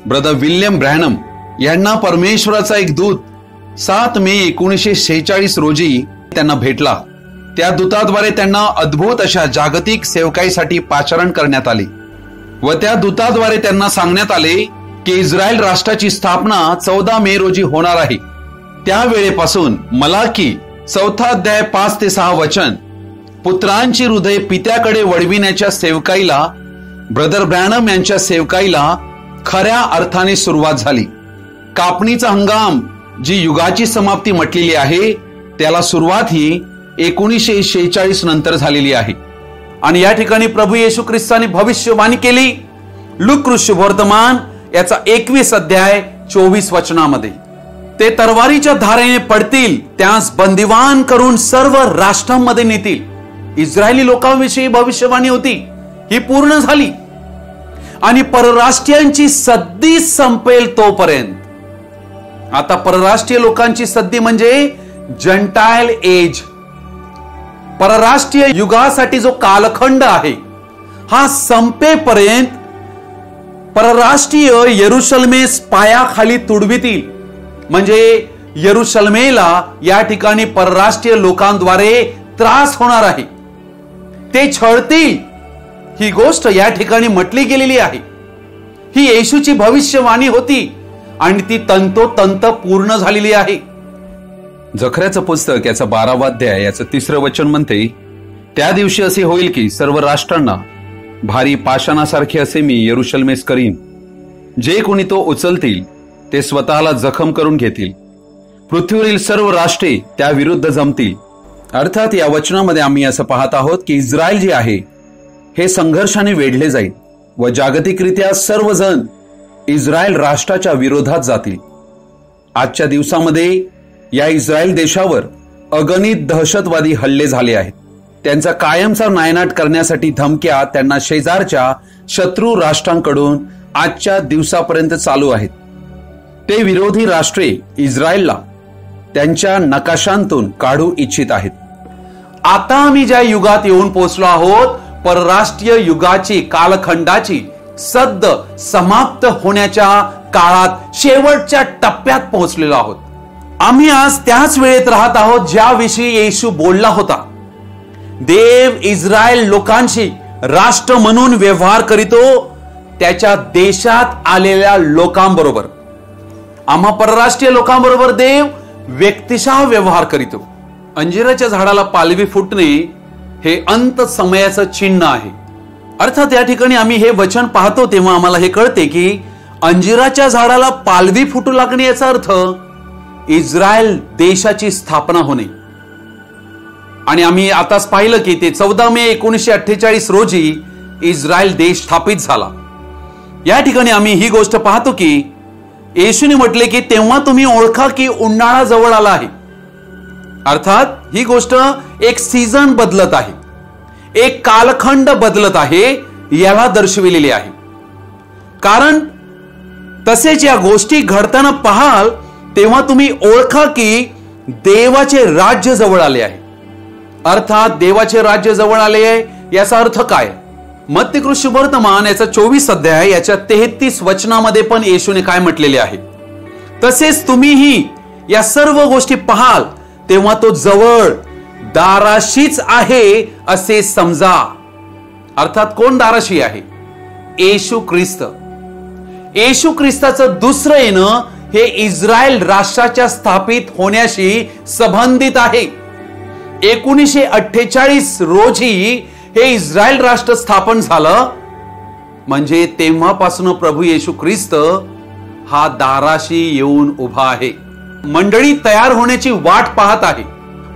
ब्रदर विल्यम ब्रॅनम यांना परमेश्वराचा एक दूत 7 मे 1946 रोजी त्यांना भेटला. त्या दूताद्वारे त्यांना अद्भुत अशा जागतिक सेवकाईसाठी पाचारण करण्यात आले व त्या दूताद्वारे त्यांना सांगण्यात आले की इस्रायल राष्ट्राची स्थापना 14 मे रोजी होणार आहे. त्यावेळेपासून मलाकी 4 अध्याय 5 ते 6 वचन, पुत्रांची हृदय पित्याकडे वळविण्याच्या सेवकाईला, ब्रदर ब्रॅनम यांच्या सेवकाईला खऱ्या अर्थाने सुरुवात झाली. कापणीचा हंगाम जी युगाची समाप्ती म्हटलेली आहे, त्याला सुरुवात ही 1946 नंतर झालेली आहे. आणि या ठिकाणी प्रभू येशू ख्रिस्ताने भविष्यवाणी केली. लूका शुभवर्तमान याचा 21 अध्याय 24 वचनामध्ये, ते तरवारीच्या धारेने पडतील, त्यास बंदिवान करून सर्व राष्ट्रांमध्ये नेतील. इस्रायली लोकांविषयी भविष्यवाणी होती, ही पूर्ण झाली. आणि परराष्ट्रीयांची सद्दी संपेल तोपर्यंत. आता परराष्ट्रीय लोकांची सद्दी म्हणजे जंटाईल एज, परराष्ट्रीय युगासाठी जो कालखंड आहे, हा संपेपर्यंत परराष्ट्रीय यरुशलेमेस पायाखाली तुडवितील. म्हणजे यरुशलेमेला या ठिकाणी परराष्ट्रीय लोकांद्वारे त्रास होणार आहे, ते छळतील. ही गोष्ट या ठिकाणी म्हटली गेलेली आहे. ही येशूची भविष्यवाणी होती आणि ती तंतोतंत पूर्ण झालेली आहे. जखऱ्याचं पुस्तक याचा 12वा अध्याय याचं 3रं वचन म्हणते, त्या दिवशी असे होईल की सर्व राष्ट्रांना भारी पाषाणासारखे असे मी यरुशलेमेस करीन. जे कोणी तो उचलतील ते स्वतःला जखम करून घेतील. पृथ्वीवरील सर्व राष्ट्रे त्या विरुद्ध जमतील. अर्थात या वचनामध्ये आम्ही असं पाहत आहोत की इस्रायल जे आहे हे संघर्षाने वेढले जाईल व जागतिकरित्या सर्वजण इस्रायल राष्ट्राच्या विरोधात जातील. आजच्या दिवसामध्ये या इस्रायल देशावर अगणित दहशतवादी हल्ले झाले आहेत. त्यांचा कायमचा नायनाट करण्यासाठी धमक्या त्यांना शेजारच्या शत्रू राष्ट्रांकडून आजच्या दिवसापर्यंत चालू आहेत. ते विरोधी राष्ट्रे इस्रायलला त्यांच्या नकाशांतून काढू इच्छित आहेत. आता आम्ही ज्या युगात येऊन पोहोचलो आहोत, परराष्ट्रीय युगाची कालखंडाची सद्द समाप्त होण्याच्या काळात शेवटच्या टप्प्यात पोहोचलेलो आहोत. आम्ही आज त्याच वेळेत राहत आहोत ज्याविषयी येशू बोलला होता. देव इस्रायल लोकांशी राष्ट्र म्हणून व्यवहार करीतो त्याच्या देशात आलेल्या लोकांबरोबर. आम्हा परराष्ट्रीय लोकांबरोबर देव व्यक्तिशः व्यवहार करीतो. अंजिराच्या झाडाला पालवी फुटणे हे अंत समयाचं चिन्ह आहे. अर्थात या ठिकाणी आम्ही हे वचन पाहतो तेव्हा आम्हाला हे कळते की अंजिराच्या झाडाला पालवी फुटू लागणे याचा अर्थ इस्रायल देशाची स्थापना होणे. आणि आम्ही आताच पाहिलं की ते 14 मे 1948 रोजी इस्रायल देश स्थापित झाला. या ठिकाणी आम्ही ही गोष्ट पाहतो की येशूने म्हटले की तेव्हा तुम्ही ओळखा की उन्हाळा जवळ आला आहे. अर्थात ही गोष्ट एक सीझन बदलत आहे, एक कालखंड बदलत आहे याला दर्शविलेली आहे. कारण तसेच या गोष्टी घडताना पाहाल तेव्हा तुम्ही ओळखा की देवाचे राज्य जवळ आले आहे. अर्थात देवाचे राज्य जवळ आले आहे याचा अर्थ काय? मत्ती शुभवर्तमान याचा 24 अध्याय याच्या 33 वचनामध्ये पण येशूने काय म्हटलेले आहे? तसेच तुम्हीही या सर्व गोष्टी पाहाल तेव्हा तो जवळ दाराशीच आहे असे समजा. अर्थात कोण दाराशी आहे? येशू ख्रिस्त. येशू ख्रिस्ताचं दुसरं येणं हे इस्रायल राष्ट्राच्या स्थापित होण्याशी संबंधित आहे. 1948 रोजी हे इस्रायल राष्ट्र स्थापन झालं म्हणजे तेव्हापासून प्रभू येशू ख्रिस्त हा दाराशी येऊन उभा आहे. मंडळी तयार होण्याची वाट पाहत आहे.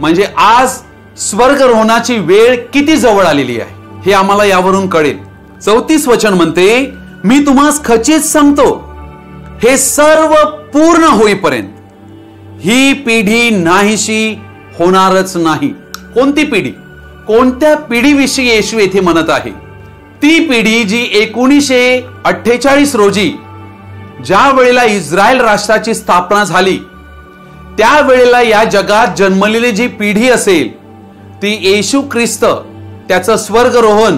म्हणजे आज स्वर्गरोहणाची वेळ किती जवळ आलेली आहे हे आम्हाला यावरून कळेल. 34 वचन म्हणते, मी तुम्हास खचित सांगतो हे सर्व पूर्ण होईपर्यंत ही पिढी नाहीशी होणारच नाही. कोणती पिढी? कोणत्या पिढीविषयी येशू येथे म्हणत आहे? ती पिढी जी 1948 रोजी ज्या वेळेला इस्रायल राष्ट्राची स्थापना झाली त्यावेळेला या जगात जन्मलेली जी पिढी असेल ती येशू ख्रिस्त, त्याचं स्वर्गरोहण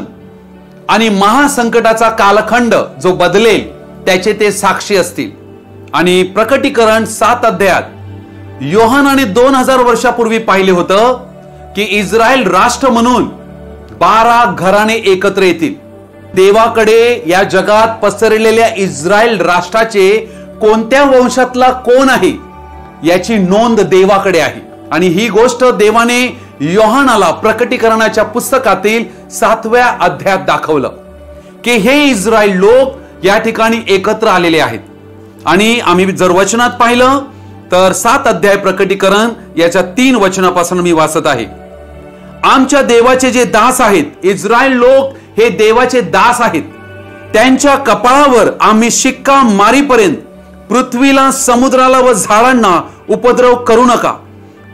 आणि महासंकटाचा कालखंड जो बदलेल त्याचे ते साक्षी असतील. आणि प्रकटीकरण 7 अध्यायात योहानाने 2000 वर्षापूर्वी पाहिले होतं की इस्रायल राष्ट्र म्हणून 12 घराणे एकत्र येतील. देवाकडे या जगात पसरलेल्या इस्रायल राष्ट्राचे कोणत्या वंशातला कोण आहे याची नोंद देवाकडे आहे. आणि ही गोष्ट देवाने योहानाला प्रकटीकरणाच्या पुस्तकातील 7व्या अध्यायात दाखवलं की हे इस्रायल लोक या ठिकाणी एकत्र आलेले आहेत. आणि आम्ही जर वचनात पाहिलं तर 7 अध्याय प्रकटीकरण याच्या 3 वचनापासून मी वाचत आहे. आमच्या देवाचे जे दास आहेत, इस्रायल लोक हे देवाचे दास आहेत, त्यांच्या कपाळावर आम्ही शिक्का मारीपर्यंत पृथ्वीला, समुद्राला व झाडांना उपद्रव करू नका.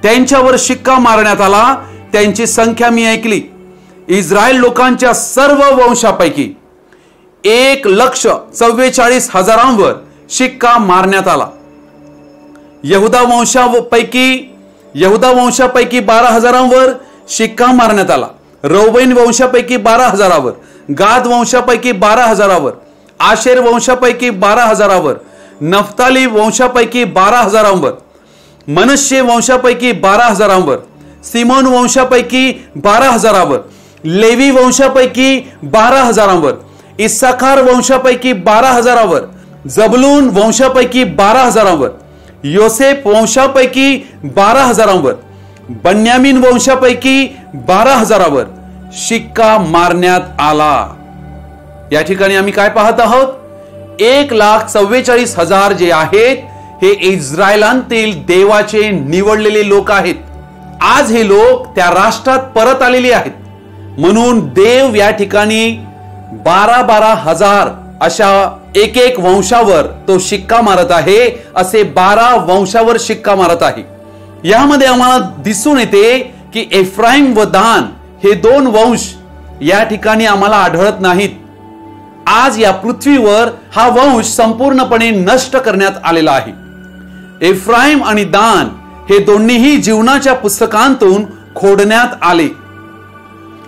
त्यांच्यावर शिक्का मारण्यात आला. त्यांची संख्या मी ऐकली. इस्रायल लोकांच्या सर्व वंशापैकी 1,44,000 शिक्का मारण्यात आला. यहुदा वंशापैकी 12,000 शिक्का मारण्यात आला. रौबेन वंशापैकी 12,000, गाद वंशापैकी 12,000, आशेर वंशापैकी 12,000, नफ्ताली वंशापैकी 12,000, मनश्शे वंशापैकी 12,000, सिमोन वंशापैकी 12,000, लेवी वंशापैकी 12,000, इस्साखार वंशापैकी 12,000, जबलून वंशापैकी 12,000, योसेफ वंशापैकी 12,000, बन्यामीन वंशापैकी 12,000 शिक्का मारण्यात आला. या ठिकाणी आम्ही काय पाहत आहोत? 1,44,000 जे आहेत हे इस्रायलांतील देवाचे निवडलेले लोक आहेत. आज हे लोक त्या राष्ट्रात परत आलेले आहेत. म्हणून देव या ठिकाणी 12,000 अशा एक वंशावर तो शिक्का मारत आहे. असे 12 वंशावर शिक्का मारत आहे. यामध्ये आम्हाला दिसून येते की एफ्राईम व दान हे 2 वंश या ठिकाणी आम्हाला आढळत नाहीत. आज या पृथ्वीवर हा वंश संपूर्णपणे नष्ट करण्यात आलेला आहे. एफ्राईम आणि दान हे दोन्हीही जीवनाच्या पुस्तकांतून खोडण्यात आले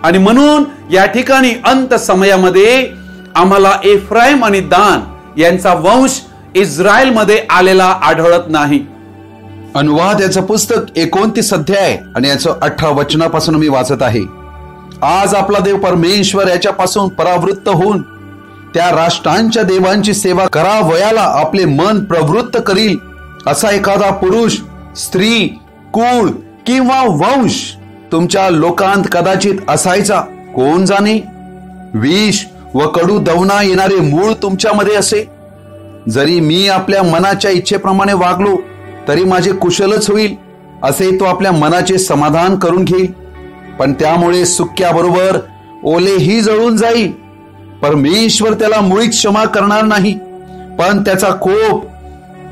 आणि म्हणून या ठिकाणी अंत समयामध्ये आम्हाला एफ्राईम आणि दान यांचा वंश इस्रायलमध्ये आलेला आढळत नाही. अनुवाद याचं पुस्तक 29 अध्याय आणि याचं 18 वचनापासून मी वाचत आहे. आज आपला देव परमेश्वर याच्यापासून परावृत्त होऊन त्या राष्ट्रांच्या देवांची सेवा करावयाला आपले मन प्रवृत्त करील असा एखादा पुरुष, स्त्री, कुळ किंवा वंश तुमच्या लोकांत कदाचित असायचा कोण जाणे. विष व कडू दवना येणारे मूळ तुमच्यामध्ये असे. जरी मी आपल्या मनाच्या इच्छेप्रमाणे वागलो तरी माझे कुशलच होईल असे तो आपल्या मनाचे समाधान करून घेईल. पण त्यामुळे सुक्याबरोबर ओलेही जळून जाईल. परमेश्वर त्याला मुळीच क्षमा करणार नाही, पण त्याचा कोप,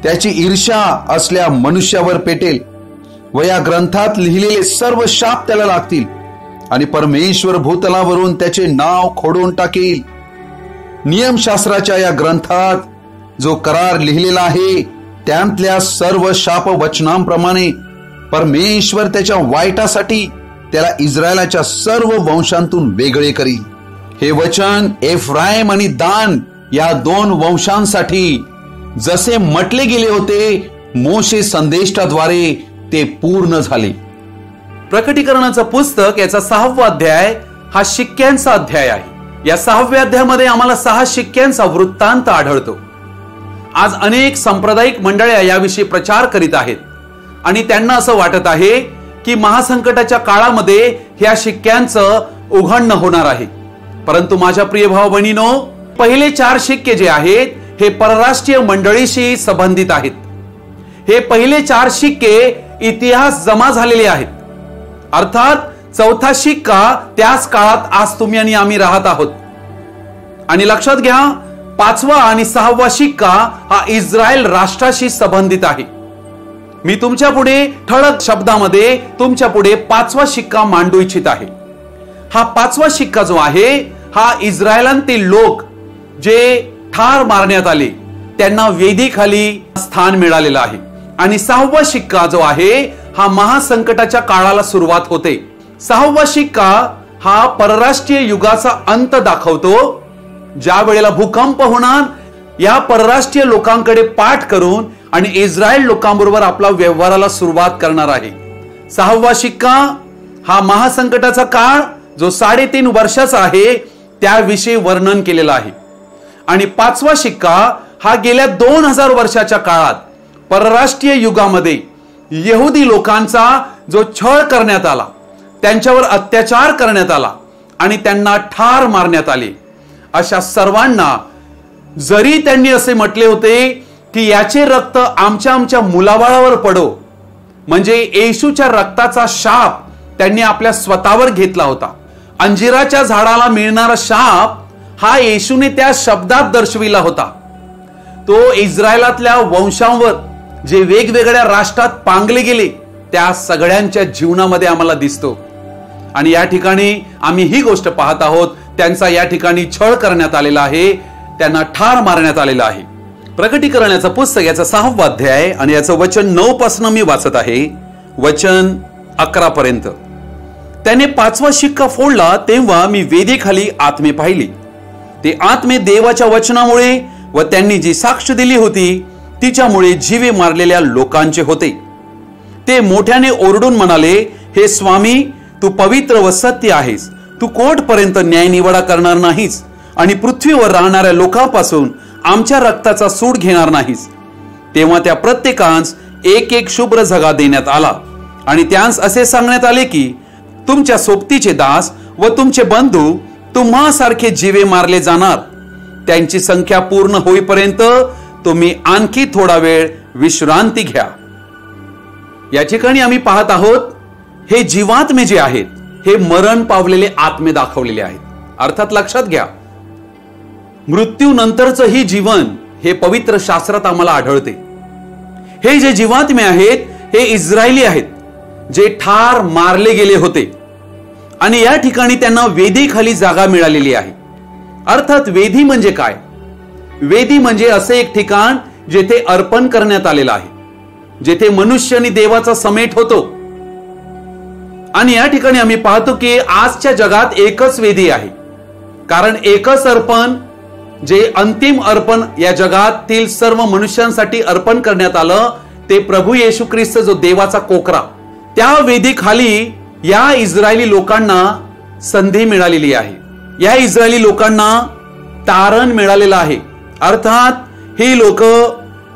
त्याची ईर्ष्या असल्या मनुष्यावर पेटेल व या ग्रंथात लिहिलेले सर्व शाप त्याला लागतील आणि परमेश्वर भूतलावरून त्याचे नाव खोडून टाकेल. नियमशास्त्राच्या या ग्रंथात जो करार लिहिलेला आहे त्यातल्या सर्व शाप वचनांप्रमाणे परमेश्वर त्याच्या वाईटासाठी त्याला इस्रायलाच्या सर्व वंशांतून वेगळे करील. हे वचन एफ्राईम आणि दान या 2 वंशांसाठी जसे म्हटले गेले होते मोशे संदेष्टाद्वारे ते पूर्ण झाले. प्रकटीकरणाचं पुस्तक याचा 6वा अध्याय हा शिक्क्यांचा अध्याय आहे. या 6व्या अध्यायामध्ये आम्हाला 6 शिक्क्यांचा वृत्तांत आढळतो. आज अनेक सांप्रदायिक मंडळ्या याविषयी प्रचार करीत आहेत आणि त्यांना असं वाटत आहे की महासंकटाच्या काळामध्ये ह्या शिक्क्यांचं उघडणं होणार आहे. परंतु माझ्या प्रिय भाव बहिणीनो, पहिले 4 शिक्के जे आहेत हे परराष्ट्रीय मंडळीशी संबंधित आहेत. हे पहिले 4 शिक्के इतिहास जमा झालेले आहेत. अर्थात 4था शिक्का त्याच काळात आज तुम्ही आणि आम्ही राहत आहोत. आणि लक्षात घ्या, 5वा आणि 6वा शिक्का हा इस्रायल राष्ट्राशी संबंधित आहे. मी तुमच्या पुढे ठळक शब्दामध्ये तुमच्या पुढे 5वा शिक्का मांडू इच्छित आहे. हा 5वा शिक्का जो आहे हा इस्रायलांतील लोक जे ठार मारण्यात आले त्यांना वेदीखाली स्थान मिळालेलं आहे. आणि 6वा शिक्का जो आहे हा महासंकटाच्या काळाला सुरुवात होते. 6वा शिक्का हा परराष्ट्रीय युगाचा अंत दाखवतो. ज्या वेळेला भूकंप होणार, या परराष्ट्रीय लोकांकडे पाठ करून आणि इस्रायल लोकांबरोबर आपला व्यवहाराला सुरुवात करणार आहे. 6वा शिक्का हा महासंकटाचा काळ जो 3.5 वर्षाचा आहे त्याविषयी वर्णन केलेला आहे. आणि 5वा शिक्का हा गेल्या 2000 वर्षाच्या काळात परराष्ट्रीय युगामध्ये यहुदी लोकांचा जो छळ करण्यात आला, त्यांच्यावर अत्याचार करण्यात आला आणि त्यांना ठार मारण्यात आले, अशा सर्वांना जरी त्यांनी असे म्हटले होते की याचे रक्त आमच्या मुलाबाळावर पडो, म्हणजे येशूच्या रक्ताचा शाप त्यांनी आपल्या स्वतःवर घेतला होता. अंजिराच्या झाडाला मिळणारा शाप हा येशूने त्या शब्दात दर्शविला होता. तो इस्रायलातल्या वंशांवर जे वेगवेगळ्या राष्ट्रात पांगले गेले त्या सगळ्यांच्या जीवनामध्ये आम्हाला दिसतो. आणि या ठिकाणी आम्ही ही गोष्ट पाहत आहोत, त्यांचा या ठिकाणी छळ करण्यात आलेला आहे, त्यांना ठार मारण्यात आलेला आहे. प्रकटीकरणाचं पुस्तक याचा 6वा अध्याय आणि याचं वचन 9 पासून मी वाचत आहे, वचन 11 पर्यंत. त्याने 5वा शिक्का फोडला तेव्हा मी वेदीखाली आत्मे पाहिली. ते आत्मे देवाच्या वचनामुळे व त्यांनी जी साक्ष दिली होती तिच्यामुळे जीवे मारलेल्या लोकांचे होते. ते मोठ्याने ओरडून म्हणाले, हे स्वामी, तू पवित्र व सत्य आहेस. तू कोर्टपर्यंत न्यायनिवाडा करणार नाहीस आणि पृथ्वीवर राहणाऱ्या लोकांपासून आमच्या रक्ताचा सूड घेणार नाहीस. तेव्हा त्या प्रत्येकास एक शुभ्र झगा देण्यात आला आणि त्यांस असे सांगण्यात आले की तुमच्या सोबतीचे दास व तुमचे बंधू तुम्हासारखे जीवे मारले जाणार. त्यांची संख्या पूर्ण होईपर्यंत तुम्ही आणखी थोडा वेळ विश्रांती घ्या. या ठिकाणी आम्ही पाहत आहोत हे जीवात्मे जे आहेत हे मरण पावलेले आत्मे दाखवलेले आहेत. अर्थात लक्षात घ्या, मृत्यू नंतरचं ही जीवन हे पवित्र शास्त्रात आम्हाला आढळते. हे जे जीवात्मे आहेत हे इस्रायली आहेत जे ठार मारले गेले होते आणि या ठिकाणी त्यांना वेदीखाली जागा मिळालेली आहे. अर्थात वेदी म्हणजे काय? वेदी म्हणजे असे एक ठिकाण जेथे अर्पण करण्यात आलेलं आहे, जेथे मनुष्य आणि देवाचा समेट होतो. आणि या ठिकाणी आम्ही पाहतो की आजच्या जगात एकच वेदी आहे, कारण एकच अर्पण जे अंतिम अर्पण या जगातील सर्व मनुष्यांसाठी अर्पण करण्यात आलं ते प्रभू येशू ख्रिस्त जो देवाचा कोकरा, त्या वेदीखाली या इस्रायली लोकांना संधी मिळालेली आहे. या इस्रायली लोकांना तारण मिळालेलं आहे. अर्थात ही लोक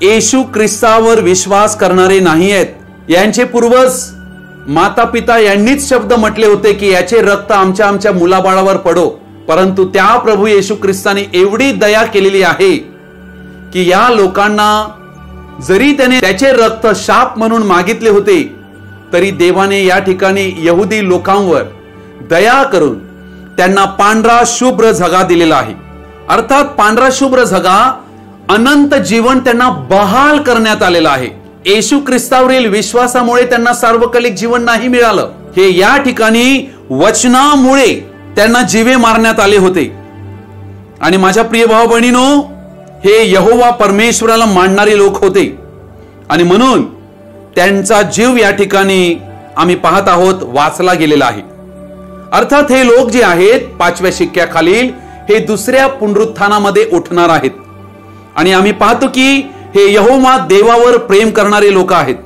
येशू ख्रिस्तावर विश्वास करणारे नाही आहेत. यांचे पूर्वज माता पिता यांनीच शब्द म्हटले होते की याचे रक्त आमच्या मुलाबाळावर पडो, परंतु त्या प्रभू येशू ख्रिस्ताने एवढी दया केलेली आहे की या लोकांना जरी त्याने त्याचे रक्त शाप म्हणून मागितले होते तरी देवाने या ठिकाणी यहुदी लोकांवर दया करून त्यांना पांढरा शुभ्र झगा दिलेला आहे. अर्थात पांढरा शुभ्र झगा अनंत जीवन त्यांना बहाल करण्यात आलेलं आहे. येशू ख्रिस्तावरील विश्वासामुळे त्यांना सार्वकालिक जीवन नाही मिळालं, हे या ठिकाणी वचनामुळे त्यांना जीवे मारण्यात आले होते. आणि माझ्या प्रिय भाऊ बहिणीनो, हे यहोवा परमेश्वराला मानणारे लोक होते आणि म्हणून त्यांचा जीव या ठिकाणी आम्ही पाहत आहोत वाचला गेलेला आहे. अर्थात हे लोक जे आहेत 5व्या शिक्क्याखालील हे दुसऱ्या पुनरुत्थानामध्ये उठणार आहेत. आणि आम्ही पाहतो की हे यहोवा देवावर प्रेम करणारे लोक आहेत,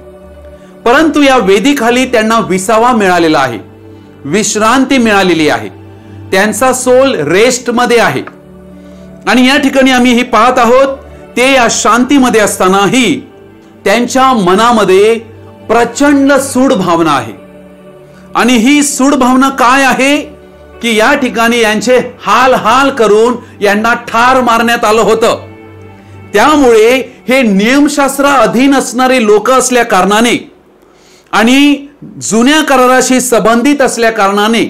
परंतु या वेदीखाली त्यांना विसावा मिळालेला आहे, विश्रांती मिळालेली आहे, त्यांचा सोल रेस्ट मध्ये आहे. आणि या ठिकाणी आम्ही ही पाहत आहोत ते या शांतीमध्ये असतानाही त्यांच्या मनामध्ये प्रचंड सूड भावना आहे. आणि ही सूड भावना काय आहे की या ठिकाणी यांचे हाल हाल करून यांना ठार मारण्यात आलं होतं. त्यामुळे हे नियमशास्त्रा अधीन असणारे लोक असल्या कारणाने आणि जुन्या कराराशी संबंधित असल्या कारणाने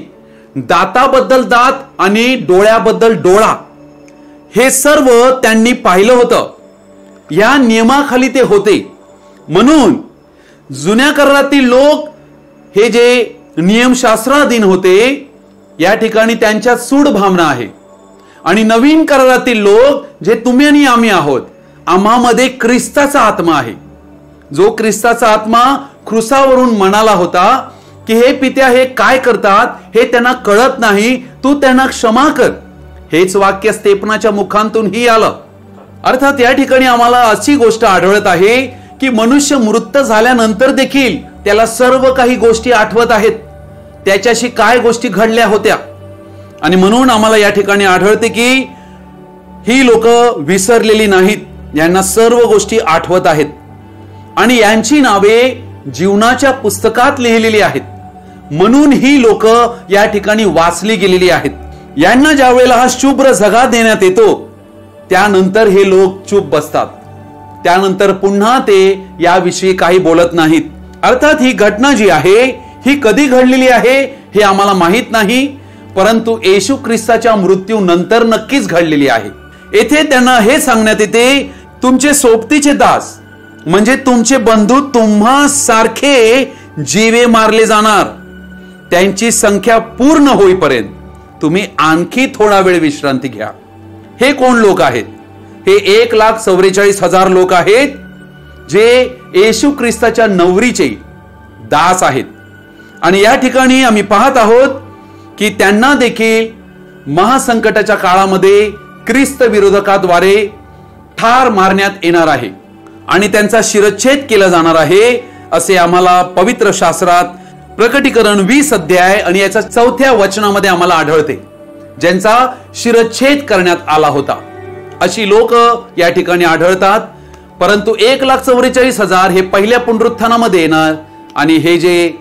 दाताबद्दल दात आणि डोळ्याबद्दल डोळा हे सर्व त्यांनी पाहिलं होतं. या नियमाखाली ते होते. म्हणून जुन्या करारातील लोक हे जे नियमशास्त्राधीन होते या ठिकाणी त्यांच्यात सूड भावना आहे. आणि नवीन करारातील लोक जे तुम्ही आणि आम्ही आहोत, आम्हामध्ये ख्रिस्ताचा आत्मा आहे. जो ख्रिस्ताचा आत्मा क्रुसावरून म्हणाला होता की हे पित्या हे काय करतात हे त्यांना कळत नाही, तू त्यांना क्षमा कर. हेच वाक्य स्तेफनाच्या मुखांतूनही आलं. अर्थात या ठिकाणी आम्हाला अशी गोष्ट आढळत आहे की मनुष्य मृत झाल्यानंतर देखील त्याला सर्व काही गोष्टी आठवत आहेत, त्याच्याशी काय गोष्टी घडल्या होत्या. आणि म्हणून आम्हाला या ठिकाणी आढळते की ही लोक विसरलेली नाहीत, यांना सर्व गोष्टी आठवत आहेत आणि यांची नावे जीवनाच्या पुस्तकात लिहिलेली आहेत. म्हणून ही लोक या ठिकाणी वाचली गेलेली आहेत. यांना ज्या वेळेला हा शुभ्र झगा देण्यात येतो त्यानंतर हे लोक चूप बसतात. त्यानंतर पुन्हा ते याविषयी काही बोलत नाहीत. अर्थात ही घटना जी आहे ही कधी घडलेली आहे हे आम्हाला माहित नाही, परंतु येशू ख्रिस्ताच्या मृत्यू नंतर नक्कीच घडलेली आहे. येथे त्यांना हे सांगण्यात येते, तुमचे सोबतीचे दास म्हणजे तुमचे बंधू तुम्हा सारखे जीवे मारले जाणार. त्यांची संख्या पूर्ण होईपर्यंत तुम्ही आणखी थोडा वेळ विश्रांती घ्या. हे कोण लोक आहेत? हे 1,44,000 लोक आहेत जे येशू ख्रिस्ताच्या नवरीचे दास आहेत. आणि या ठिकाणी आम्ही पाहत आहोत की त्यांना देखील महासंकटाच्या काळामध्ये ख्रिस्त विरोधकाद्वारे ठार मारण्यात येणार आहे आणि त्यांचा शिरच्छेद केला जाणार आहे, असे आम्हाला पवित्र शास्त्रात प्रकटीकरण 20 अध्याय आणि याच्या 4थ्या वचनामध्ये आम्हाला आढळते, ज्यांचा शिरच्छेद करण्यात आला होता. अशी लोक या ठिकाणी आढळतात. परंतु 1,44,000 हे पहिल्या पुनरुत्थानामध्ये येणार आणि हे जे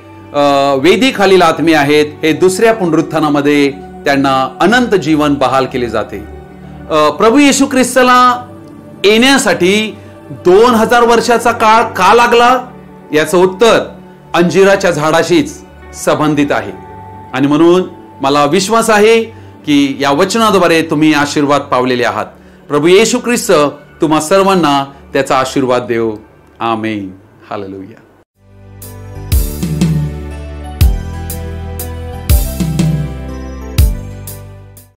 वेदीखालील आत्मे आहेत हे दुसऱ्या पुनरुत्थानामध्ये त्यांना अनंत जीवन बहाल केले जाते. प्रभू येशू ख्रिस्ताला येण्यासाठी 2000 वर्षाचा काळ का लागला? याचं उत्तर अंजिराच्या झाडाशीच संबंधित आहे. आणि म्हणून मला विश्वास आहे की या वचनाद्वारे तुम्ही आशीर्वाद पावलेले आहात. प्रभू येशू ख्रिस्त तुम्हा सर्वांना त्याचा आशीर्वाद देव. आमेन. हालेलुया.